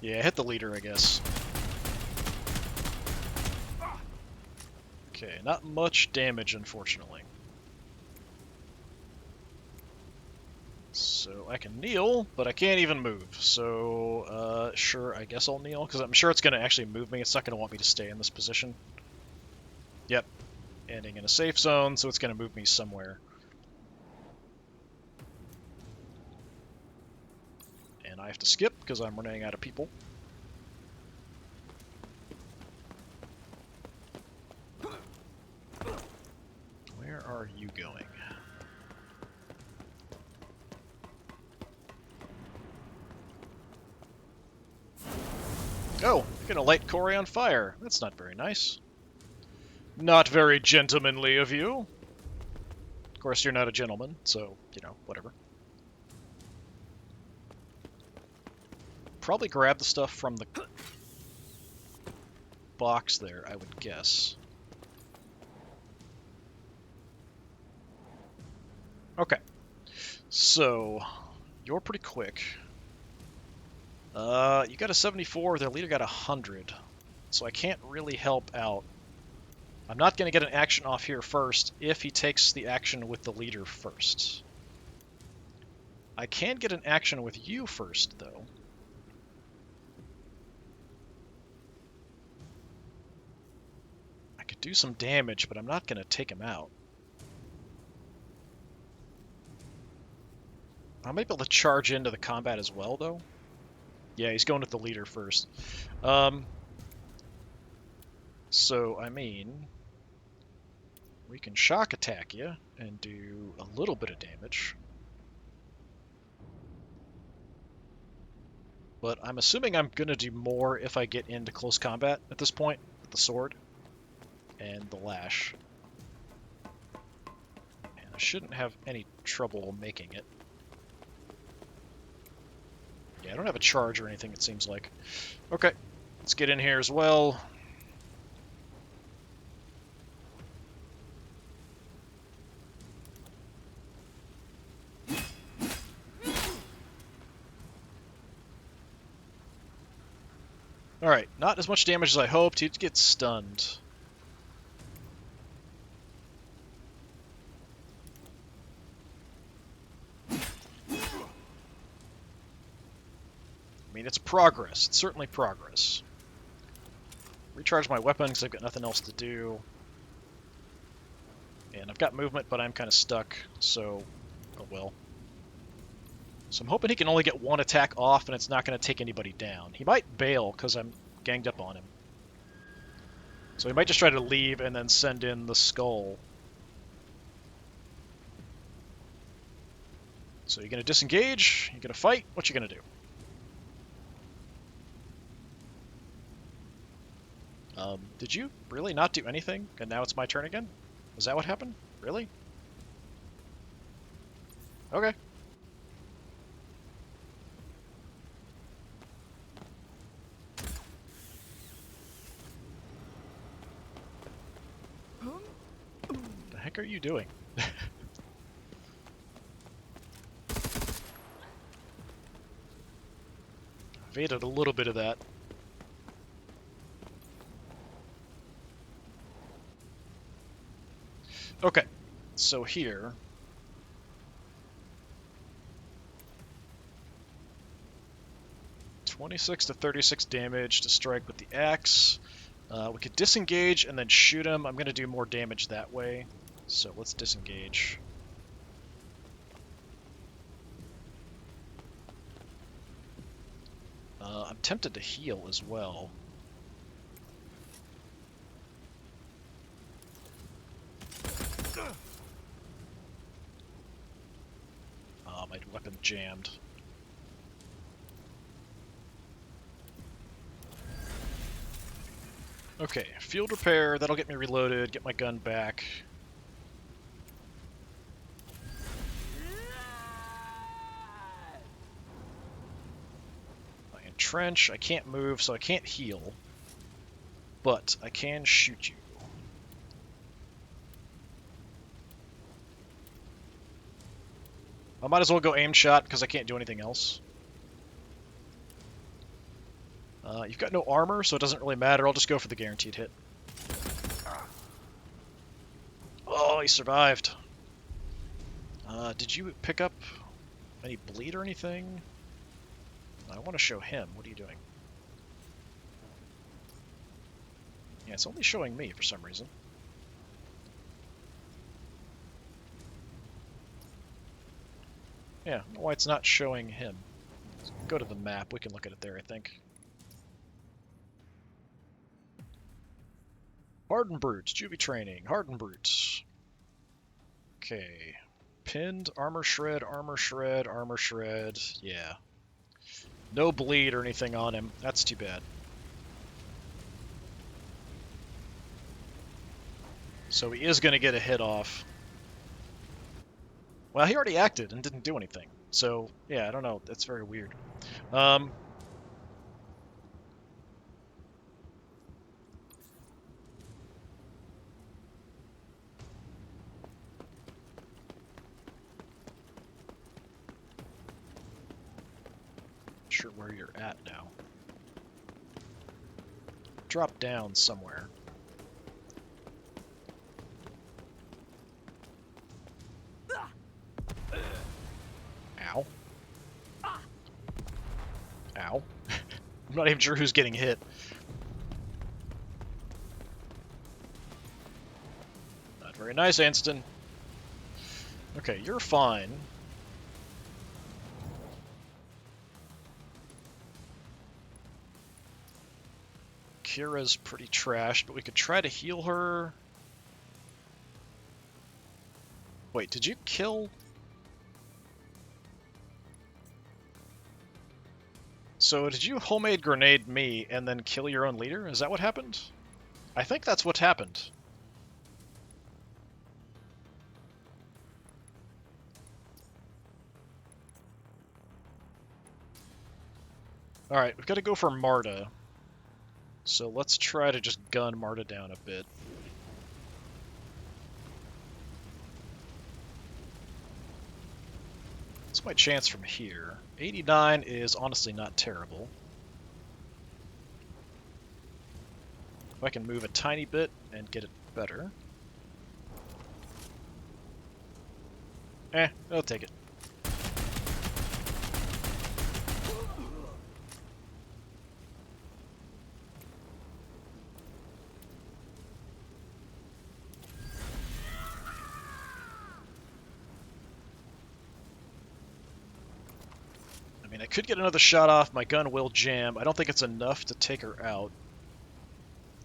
hit the leader, I guess. Okay, not much damage, unfortunately. So I can kneel, but I can't even move. So, sure, I guess I'll kneel, because I'm sure it's going to actually move me. It's not going to want me to stay in this position. Yep. Ending in a safe zone, so it's going to move me somewhere. And I have to skip because I'm running out of people. Where are you going? Oh, you're going to light Corey on fire. That's not very nice. Not very gentlemanly of you. Of course, you're not a gentleman, so, you know, whatever. Probably grab the stuff from the box there, I would guess. Okay. So, you're pretty quick. You got a 74, their leader got 100. So I can't really help out. I'm not going to get an action off here first if he takes the action with the leader first. I can get an action with you first, though. I could do some damage, but I'm not going to take him out. I might be able to charge into the combat as well, though. Yeah, he's going with the leader first. So, I mean, we can shock attack you and do a little bit of damage. But I'm assuming I'm going to do more if I get into close combat at this point with the sword and the lash. And I shouldn't have any trouble making it. Yeah, I don't have a charge or anything, it seems like. Okay, let's get in here as well. Alright, not as much damage as I hoped. He'd get stunned. I mean, it's progress. It's certainly progress. Recharge my weapon because I've got nothing else to do. And I've got movement, but I'm kind of stuck, so oh well. So I'm hoping he can only get one attack off and it's not going to take anybody down. He might bail because I'm ganged up on him. So he might just try to leave and then send in the skull. So you're going to disengage? You're going to fight? What you going to do? Did you really not do anything? And now it's my turn again? Is that what happened? Really? Okay. heck are you doing? Evaded a little bit of that. Okay, so here... 26 to 36 damage to strike with the axe. We could disengage and then shoot him. I'm going to do more damage that way, so let's disengage. I'm tempted to heal as well. My weapon jammed. Okay, field repair, that'll get me reloaded, get my gun back. My entrench, I can't move, so I can't heal. But I can shoot you. I might as well go aim shot, because I can't do anything else. You've got no armor, so it doesn't really matter. I'll just go for the guaranteed hit. Oh, he survived. Did you pick up any bleed or anything? I want to show him. What are you doing? Yeah, it's only showing me for some reason. Yeah, I don't know why it's not showing him. Let's go to the map. We can look at it there, I think. Hardened Brutes, Juvie Training, Hardened Brutes. Okay. Pinned, Armor Shred, Armor Shred, Armor Shred. Yeah. No bleed or anything on him. That's too bad. So he is going to get a hit off. Well, he already acted and didn't do anything. So, yeah, I don't know. That's very weird. Sure where you're at now. Drop down somewhere. Ow. Ow. I'm not even sure who's getting hit. Not very nice, Anston. Okay, you're fine. Kira's pretty trashed, but we could try to heal her. Wait, did you kill... So did you homemade grenade me and then kill your own leader? Is that what happened? I think that's what happened. Alright, we've got to go for Marta. So let's try to just gun Marta down a bit. What's my chance from here? 89 is honestly not terrible. If I can move a tiny bit and get it better. I'll take it. I could get another shot off. My gun will jam. I don't think it's enough to take her out.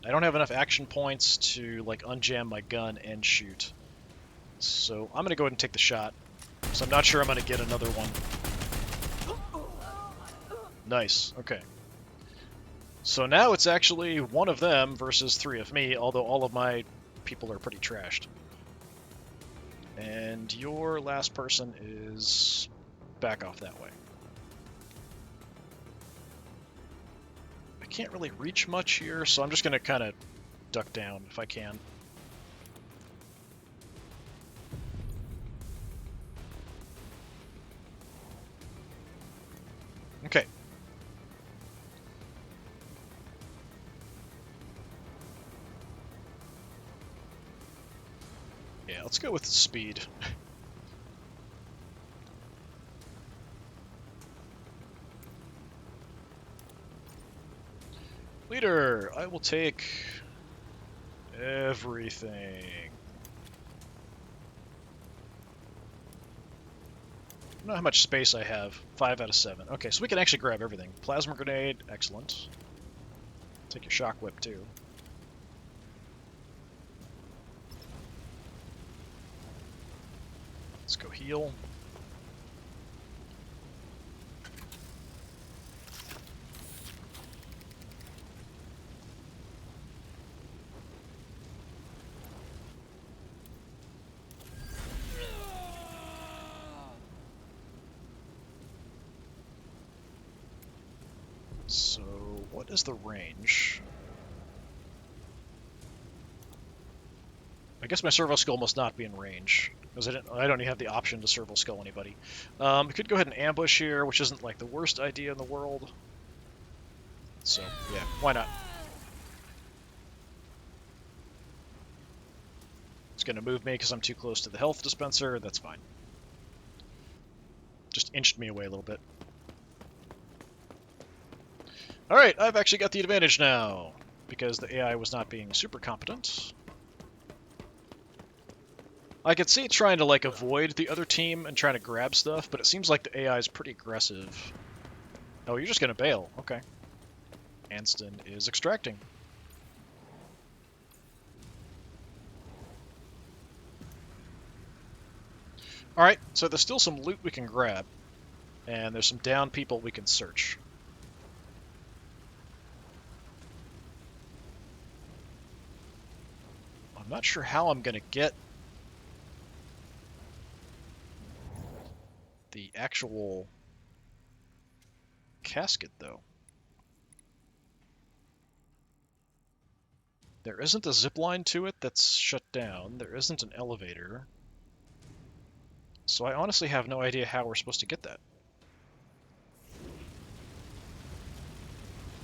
I don't have enough action points to like unjam my gun and shoot. So I'm going to go ahead and take the shot. So I'm not sure I'm going to get another one. Nice. Okay. So now it's actually one of them versus 3 of me, although all of my people are pretty trashed. And your last person is back off that way. I can't really reach much here, so I'm just going to kind of duck down if I can. Yeah, let's go with speed. Leader, I will take everything. I don't know how much space I have. 5 out of 7. Okay, so we can actually grab everything. Plasma grenade, excellent. Take your shock whip too. Let's go heal. So, what is the range? I guess my servo skull must not be in range, because I don't even have the option to servo skull anybody. We could go ahead and ambush here, which isn't like the worst idea in the world. So, yeah, why not? It's going to move me because I'm too close to the health dispenser. That's fine. Just inched me away a little bit. Alright, I've actually got the advantage now, because the AI was not being super competent. I could see it trying to, like, avoid the other team and trying to grab stuff, but it seems like the AI is pretty aggressive. Oh, you're just going to bail. Okay. Anston is extracting. Alright, so there's still some loot we can grab, and there's some down people we can search. I'm not sure how I'm going to get the actual casket, though. There isn't a zip line to it that's shut down. There isn't an elevator. So I honestly have no idea how we're supposed to get that.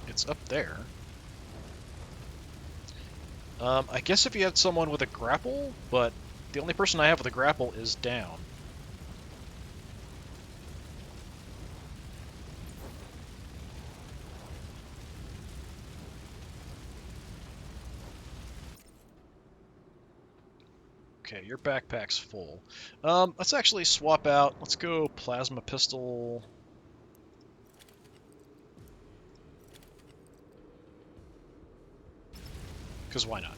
It's up there. I guess if you had someone with a grapple, but the only person I have with a grapple is down. Okay, your backpack's full. Let's actually swap out. Let's go plasma pistol. Because why not?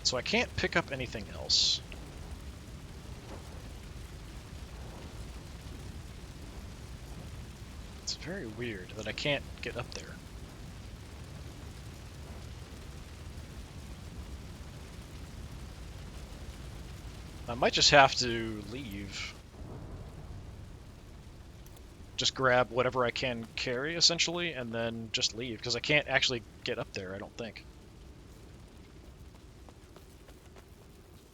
So I can't pick up anything else. It's very weird that I can't get up there. I might just have to leave. Just grab whatever I can carry, essentially, and then just leave, because I can't actually get up there, I don't think.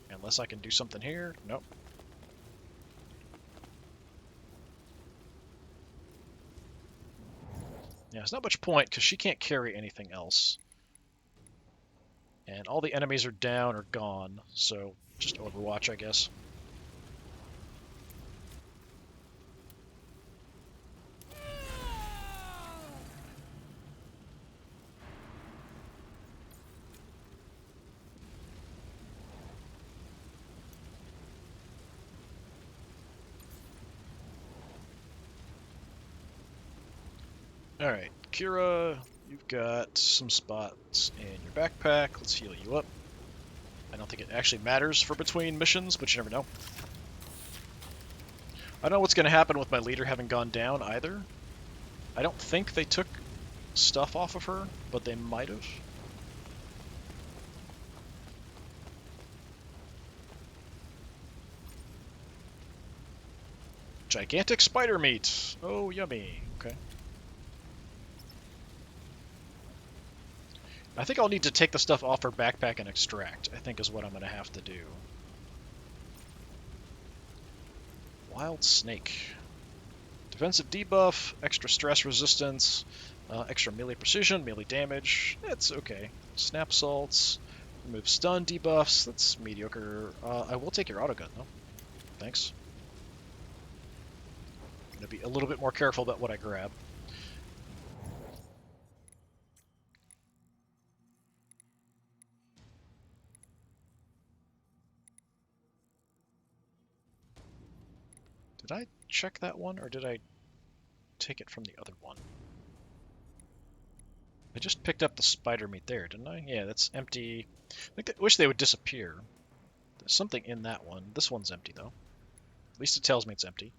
Unless I can do something here. Nope. Yeah, there's not much point, because she can't carry anything else. And all the enemies are down or gone, so just Overwatch, I guess. Alright, Kira, you've got some spots in your backpack. Let's heal you up. I don't think it actually matters for between missions, but you never know. I don't know what's going to happen with my leader having gone down either. I don't think they took stuff off of her, but they might have. Gigantic spider meat! Oh, yummy. Okay. I think I'll need to take the stuff off her backpack and extract, I think is what I'm going to have to do. Wild snake. Defensive debuff, extra stress resistance. Extra melee precision, melee damage. That's okay. Snap salts. Remove stun debuffs. That's mediocre. I will take your autogun, though. Thanks. Gonna be a little bit more careful about what I grab. Did I check that one, or did I take it from the other one? I just picked up the spider meat there, didn't I? Yeah, that's empty. I wish they would disappear. There's something in that one. This one's empty, though. At least it tells me it's empty.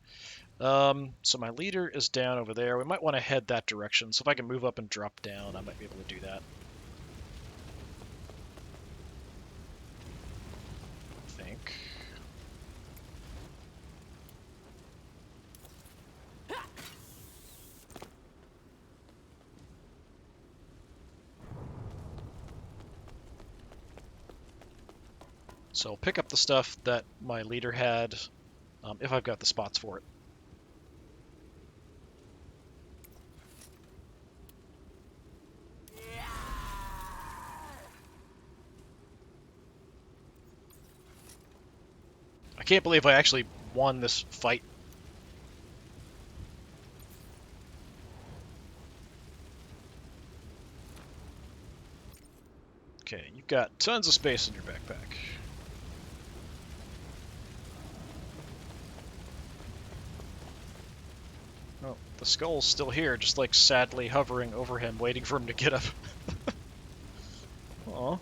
So my leader is down over there. We might want to head that direction. So if I can move up and drop down, I might be able to do that. I think. So I'll pick up the stuff that my leader had, if I've got the spots for it. I can't believe I actually won this fight. Okay, you've got tons of space in your backpack. Oh, the skull's still here, just like sadly hovering over him, waiting for him to get up. Aw.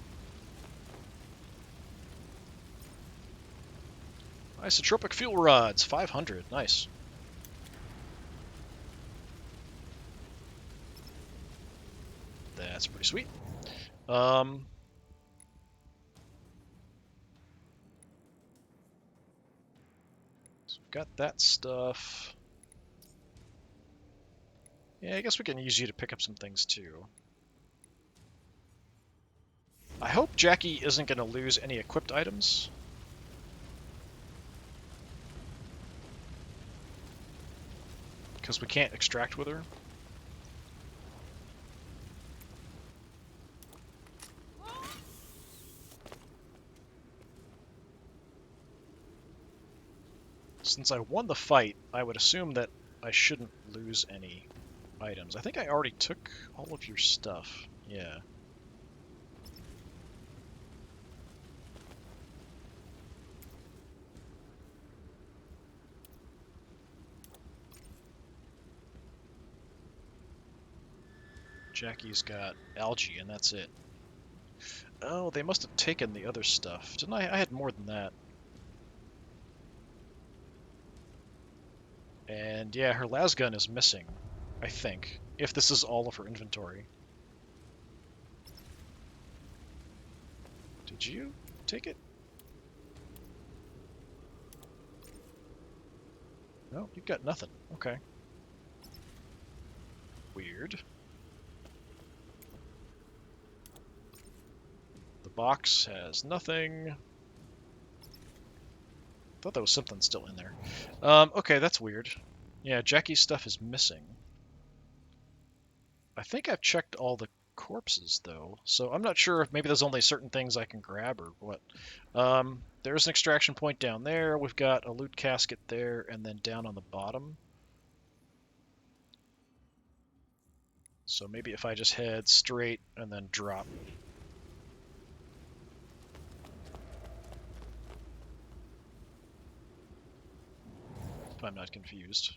Isotropic fuel rods, 500, nice. That's pretty sweet. So we've got that stuff. Yeah, I guess we can use you to pick up some things too. I hope Jackie isn't going to lose any equipped items. Because we can't extract with her. Since I won the fight, I would assume that I shouldn't lose any items. I think I already took all of your stuff. Yeah. Jackie's got algae, and that's it. Oh, they must have taken the other stuff. Didn't I? I had more than that. And yeah, her lasgun is missing, I think, if this is all of her inventory. Did you take it? No, you've got nothing. Okay. Weird. The box has nothing. Thought there was something still in there. Okay, that's weird. Yeah, Jackie's stuff is missing. I think I've checked all the corpses, though, so I'm not sure if maybe there's only certain things I can grab or what. There's an extraction point down there. We've got a loot casket there, and then down on the bottom. So maybe if I just head straight and then drop. If I'm not confused.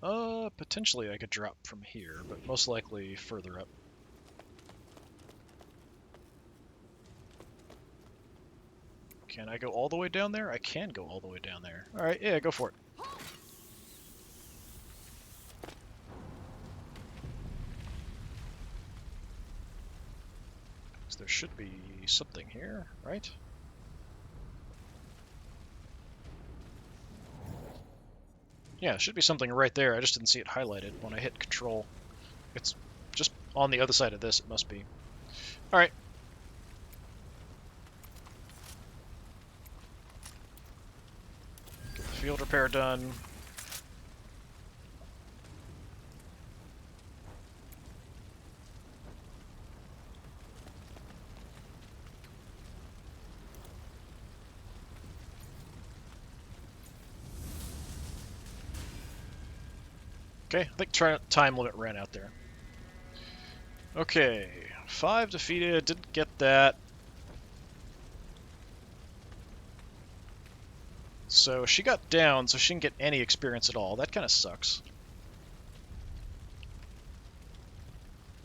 Potentially I could drop from here, but most likely further up. Can I go all the way down there? I can go all the way down there. Alright, yeah, go for it. So there should be something here, right? Yeah, there should be something right there. I just didn't see it highlighted when I hit control. It's just on the other side of this, it must be. Alright. Get the field repair done. Okay, I think time limit ran out there. Okay, 5 defeated, didn't get that. So she got down, so she didn't get any experience at all. That kind of sucks.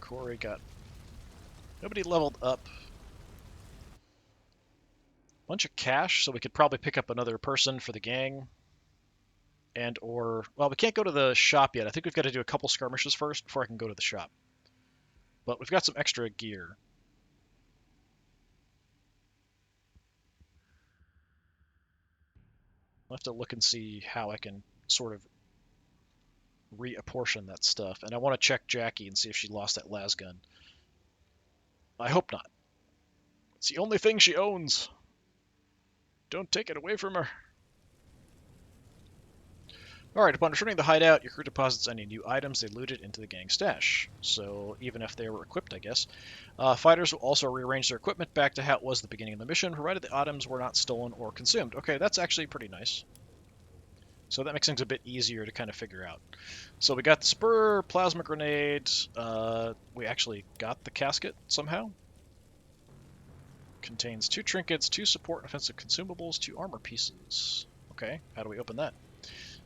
Corey got... Nobody leveled up. Bunch of cash, so we could probably pick up another person for the gang. And or... Well, we can't go to the shop yet. I think we've got to do a couple skirmishes first before I can go to the shop. But we've got some extra gear. I'll have to look and see how I can sort of reapportion that stuff. And I want to check Jackie and see if she lost that las gun. I hope not. It's the only thing she owns. Don't take it away from her. Alright, upon returning to the hideout, your crew deposits any new items they looted into the gang stash. So, even if they were equipped, I guess. Fighters will also rearrange their equipment back to how it was at the beginning of the mission, provided the items were not stolen or consumed. Okay, that's actually pretty nice. So that makes things a bit easier to kind of figure out. So we got the spur, plasma grenade. We actually got the casket somehow. Contains 2 trinkets, 2 support and offensive consumables, 2 armor pieces. Okay, how do we open that?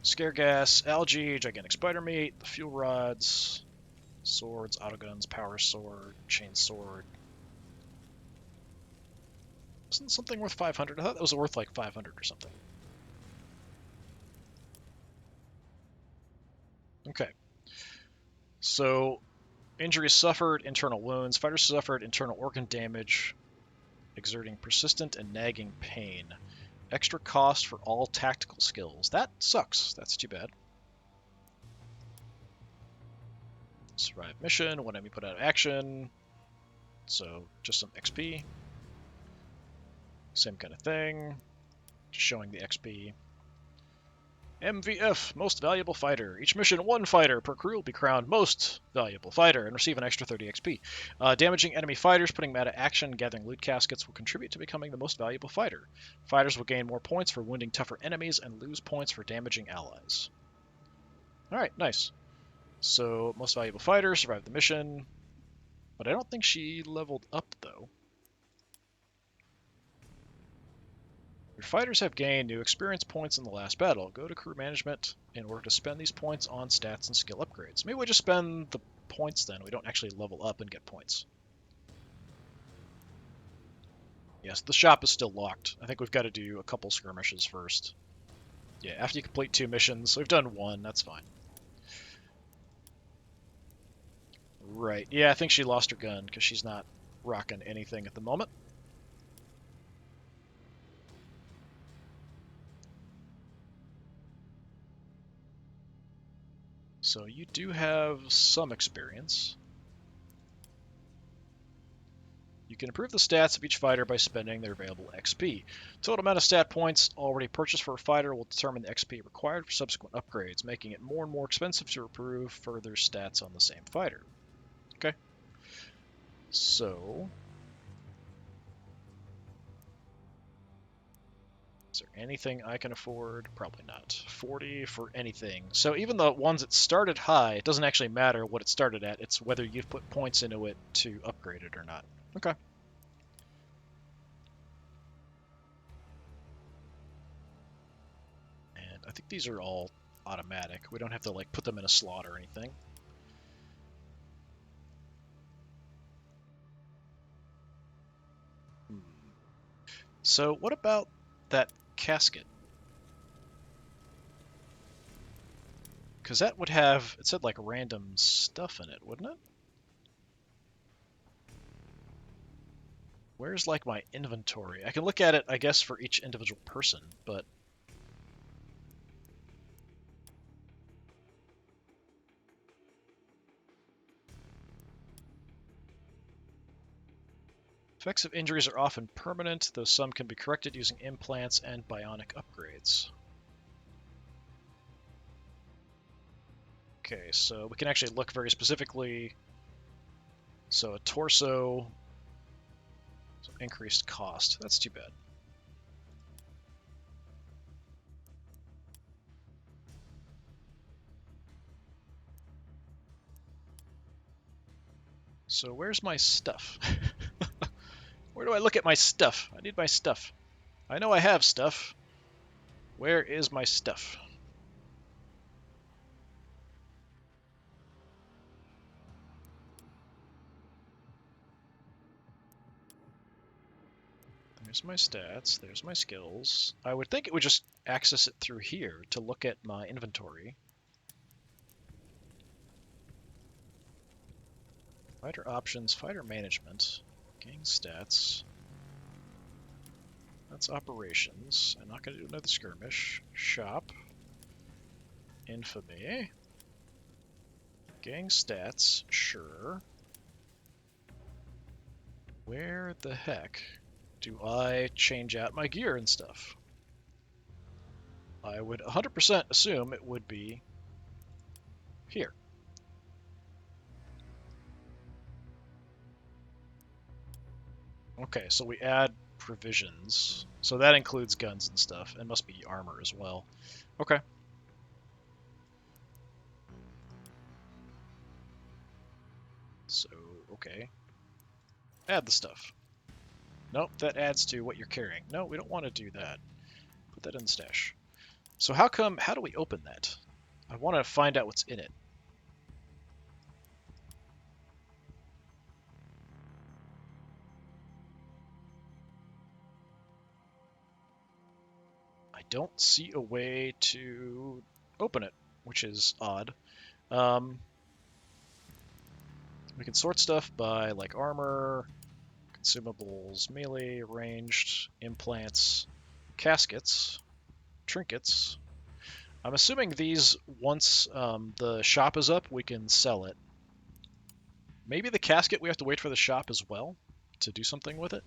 Scare gas, algae, gigantic spider meat, the fuel rods, swords, autoguns, power sword, chain sword. Wasn't something worth 500? I thought that was worth like 500 or something. Okay. So, injuries suffered, internal wounds. Fighters suffered internal organ damage, exerting persistent and nagging pain. Extra cost for all tactical skills. That sucks. That's too bad. Survive mission, one enemy put out of action. So, just some XP. Same kind of thing. Just showing the XP. MVF, Most Valuable Fighter. Each mission, 1 fighter per crew will be crowned Most Valuable Fighter and receive an extra 30 XP. Damaging enemy fighters, putting them out of action, gathering loot caskets will contribute to becoming the Most Valuable Fighter. Fighters will gain more points for wounding tougher enemies and lose points for damaging allies. Alright, nice. So, Most Valuable Fighter, survived the mission. But I don't think she leveled up, though. Your fighters have gained new experience points in the last battle. Go to crew management in order to spend these points on stats and skill upgrades. Maybe we just spend the points then. We don't actually level up and get points. Yes, the shop is still locked. I think we've got to do a couple skirmishes first. Yeah, after you complete 2 missions. We've done 1. That's fine. Right. Yeah, I think she lost her gun because she's not rocking anything at the moment. So you do have some experience. You can improve the stats of each fighter by spending their available XP. Total amount of stat points already purchased for a fighter will determine the XP required for subsequent upgrades, making it more and more expensive to improve further stats on the same fighter. Okay. So... is there anything I can afford? Probably not. 40 for anything. So even the ones that started high, it doesn't actually matter what it started at. It's whether you've put points into it to upgrade it or not. Okay. And I think these are all automatic. We don't have to like put them in a slot or anything. So what about that casket? Because that would have, it said like random stuff in it, wouldn't it? Where's like my inventory? I can look at it, I guess, for each individual person, but... effects of injuries are often permanent, though some can be corrected using implants and bionic upgrades. Okay, so we can actually look very specifically. So a torso, so increased cost. That's too bad. So where's my stuff? Where do I look at my stuff? I need my stuff. I know I have stuff. Where is my stuff? There's my stats. There's my skills. I would think it would just access it through here to look at my inventory. Fighter options, fighter management, gang stats. That's operations. I'm not going to do another skirmish. Shop. Infamy. Gang stats, sure. Where the heck do I change out my gear and stuff? I would 100% assume it would be here. Okay, so we add provisions. So that includes guns and stuff, and must be armor as well. Okay. So, okay. Add the stuff. Nope, that adds to what you're carrying. No, we don't want to do that. Put that in the stash. So how do we open that? I want to find out what's in it. I don't see a way to open it, which is odd. We can sort stuff by like armor, consumables, melee, ranged, implants, caskets, trinkets. I'm assuming these, once the shop is up, we can sell it. Maybe the casket we have to wait for the shop as well to do something with it.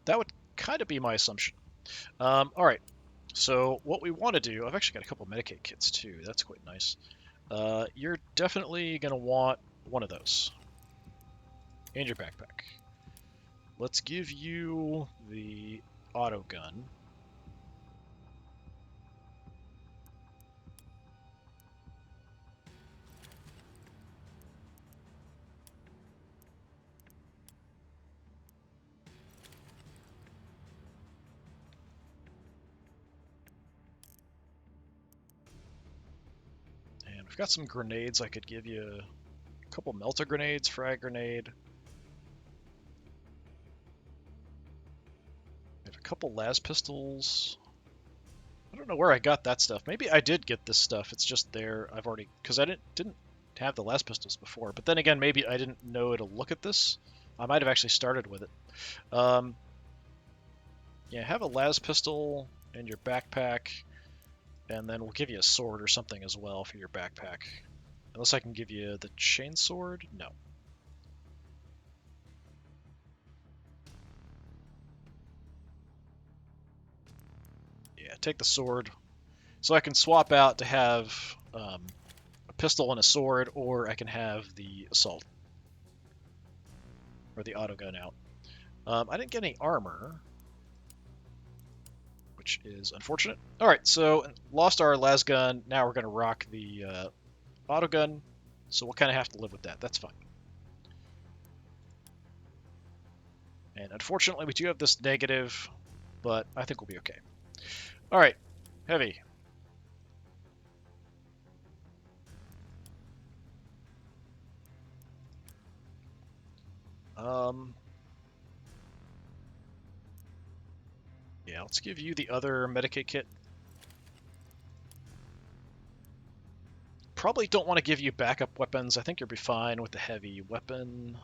That would kind of be my assumption. All right, so what we want to do, I've actually got a couple Medicaid kits too. That's quite nice. You're definitely going to want one of those in your backpack. Let's give you the auto gun. And we've got some grenades I could give you. A couple melter grenades, frag grenade. We have a couple las pistols. I don't know where I got that stuff. Maybe I did get this stuff. It's just there. I've already, because I didn't have the las pistols before. But then again, maybe I didn't know to look at this. I might have actually started with it. Yeah, have a las pistol in your backpack, and then we'll give you a sword or something as well for your backpack. Unless I can give you the chainsword? No. Yeah, take the sword. So I can swap out to have a pistol and a sword, or I can have the assault. Or the autogun out. I didn't get any armor, which is unfortunate. Alright, so lost our las gun. Now we're going to rock the autogun. So we'll kind of have to live with that. That's fine. And unfortunately, we do have this negative, but I think we'll be okay. All right, heavy. Yeah, let's give you the other Medicaid kit. Probably don't want to give you backup weapons. I think you'll be fine with the heavy weapon.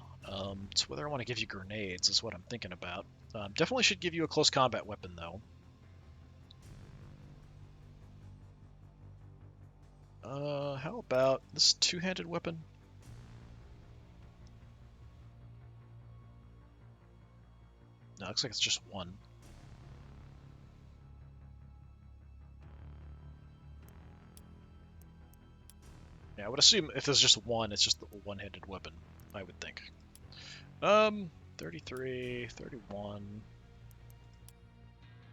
It's whether I want to give you grenades is what I'm thinking about. Definitely should give you a close combat weapon, though. How about this two-handed weapon? No, looks like it's just one. Yeah, I would assume if there's just one, it's just a one-handed weapon, I would think. 33, 31,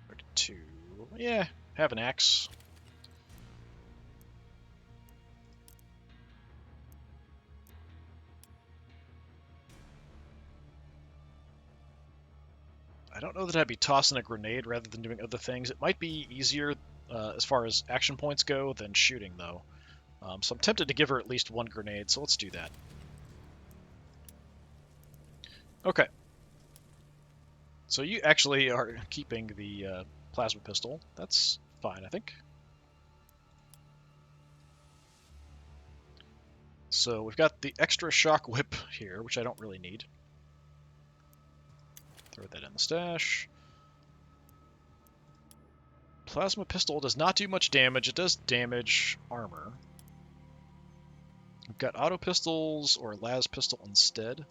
32. Yeah, have an axe. I don't know that I'd be tossing a grenade rather than doing other things. It might be easier as far as action points go than shooting, though. So I'm tempted to give her at least one grenade, so let's do that. Okay. So you actually are keeping the plasma pistol. That's fine, I think. So we've got the extra shock whip here, which I don't really need. Throw that in the stash. Plasma pistol does not do much damage. It does damage armor. We've got auto pistols or las pistol instead.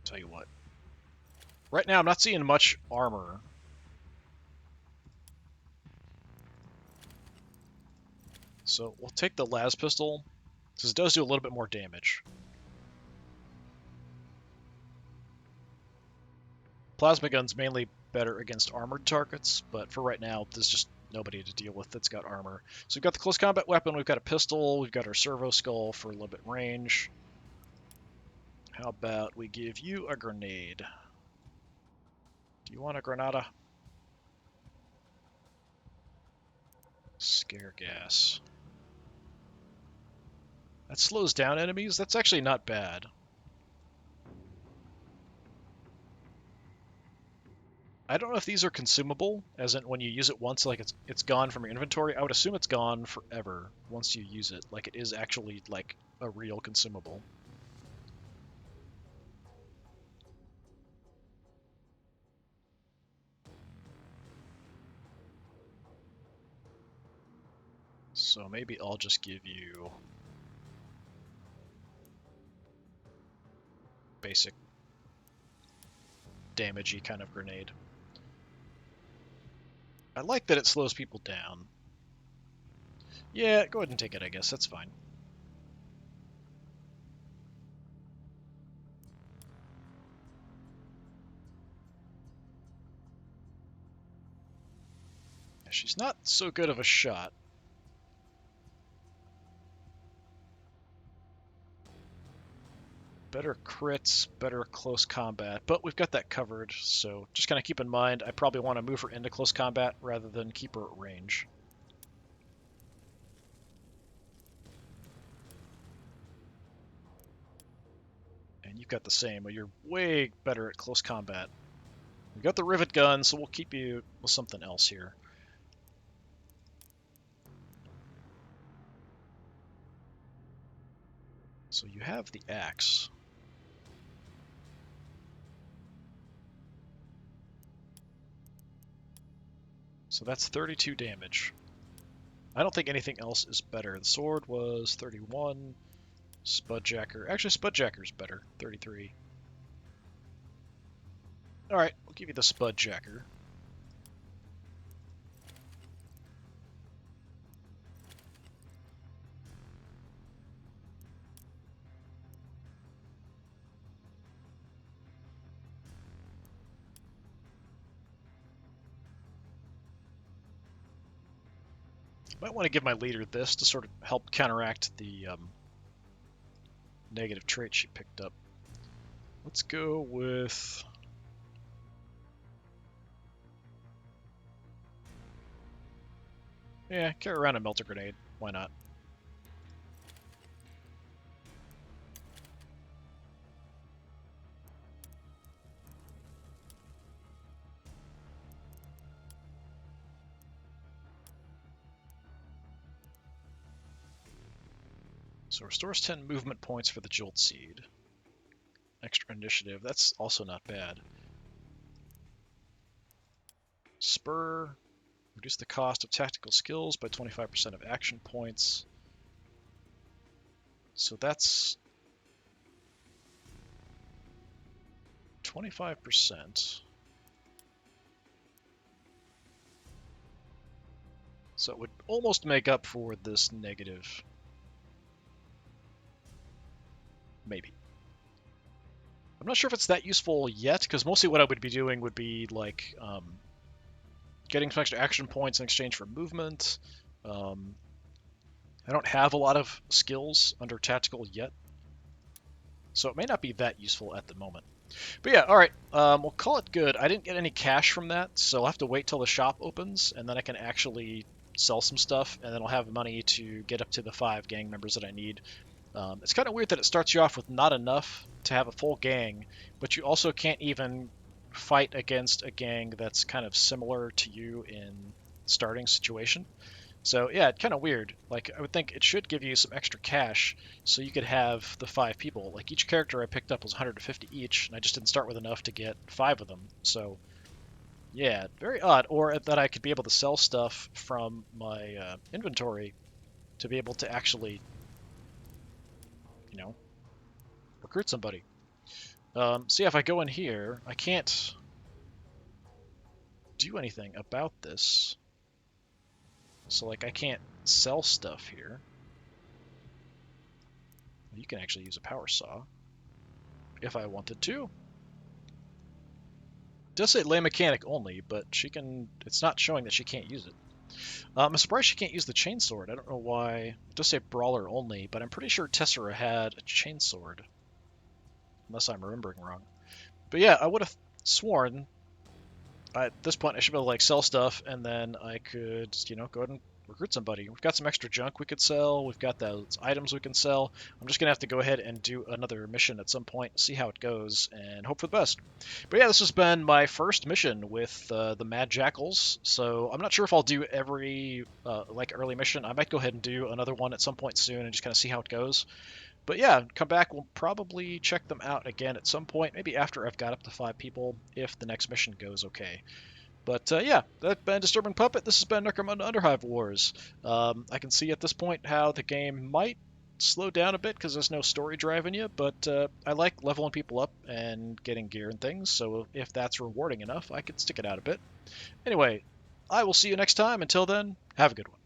Tell you what. Right now I'm not seeing much armor. So we'll take the las pistol, because it does do a little bit more damage. Plasma gun's mainly better against armored targets, but for right now, there's just nobody to deal with that's got armor. So we've got the close combat weapon, we've got a pistol, we've got our servo skull for a little bit range. How about we give you a grenade? Do you want a granada? Scare gas. That slows down enemies? That's actually not bad. I don't know if these are consumable, as in when you use it once, like it's gone from your inventory. I would assume it's gone forever once you use it, like it is actually like a real consumable. So maybe I'll just give you basic damagey kind of grenade. I like that it slows people down. Yeah, go ahead and take it, I guess. That's fine. She's not so good of a shot. Better crits, better close combat, but we've got that covered, so just kind of keep in mind, I probably want to move her into close combat rather than keep her at range. And you've got the same, but you're way better at close combat. We've got the rivet gun, so we'll keep you with something else here. So you have the axe. So that's 32 damage. I don't think anything else is better. The sword was 31. Spudjacker. Actually, Spudjacker's better. 33. Alright, we'll give you the Spudjacker. Might want to give my leader this to sort of help counteract the negative trait she picked up. Let's go with... yeah, carry around a melter grenade. Why not? So restores 10 movement points for the Jolt Seed. Extra initiative, that's also not bad. Spur, reduce the cost of tactical skills by 25% of action points. So that's 25%. So it would almost make up for this negative. Maybe. I'm not sure if it's that useful yet, because mostly what I would be doing would be like getting some extra action points in exchange for movement. I don't have a lot of skills under tactical yet, so it may not be that useful at the moment. But yeah, all right, we'll call it good. I didn't get any cash from that, so I'll have to wait till the shop opens, and then I can actually sell some stuff, and then I'll have money to get up to the 5 gang members that I need. It's kind of weird that it starts you off with not enough to have a full gang, but you also can't even fight against a gang that's kind of similar to you in starting situation. So yeah, kind of weird. Like I would think it should give you some extra cash so you could have the 5 people. Like each character I picked up was 150 each, and I just didn't start with enough to get 5 of them. So yeah, very odd. Or that I could be able to sell stuff from my inventory to be able to actually, you know, recruit somebody. So yeah, if I go in here, I can't do anything about this. So like I can't sell stuff here. You can actually use a power saw if I wanted to. It does say lay mechanic only, but she can. It's not showing that she can't use it. I'm surprised she can't use the chainsword. I don't know why. It does say brawler only, but I'm pretty sure Tessera had a chainsword, unless I'm remembering wrong. But yeah, I would have sworn at this point I should be able to like sell stuff, and then I could, go ahead and recruit somebody. We've got some extra junk we could sell. We've got those items we can sell. I'm just gonna have to go ahead and do another mission at some point, see how it goes, and hope for the best. But yeah, this has been my first mission with the Mad Jackals. So I'm not sure if I'll do every like early mission. I might go ahead and do another one at some point soon and just kind of see how it goes. But yeah, come back. We'll probably check them out again at some point, maybe after I've got up to 5 people, if the next mission goes okay. But yeah, that's been Disturbing Puppet. This has been Necromunda Underhive Wars. I can see at this point how the game might slow down a bit because there's no story driving you, but I like leveling people up and getting gear and things, so if that's rewarding enough, I could stick it out a bit. Anyway, I will see you next time. Until then, have a good one.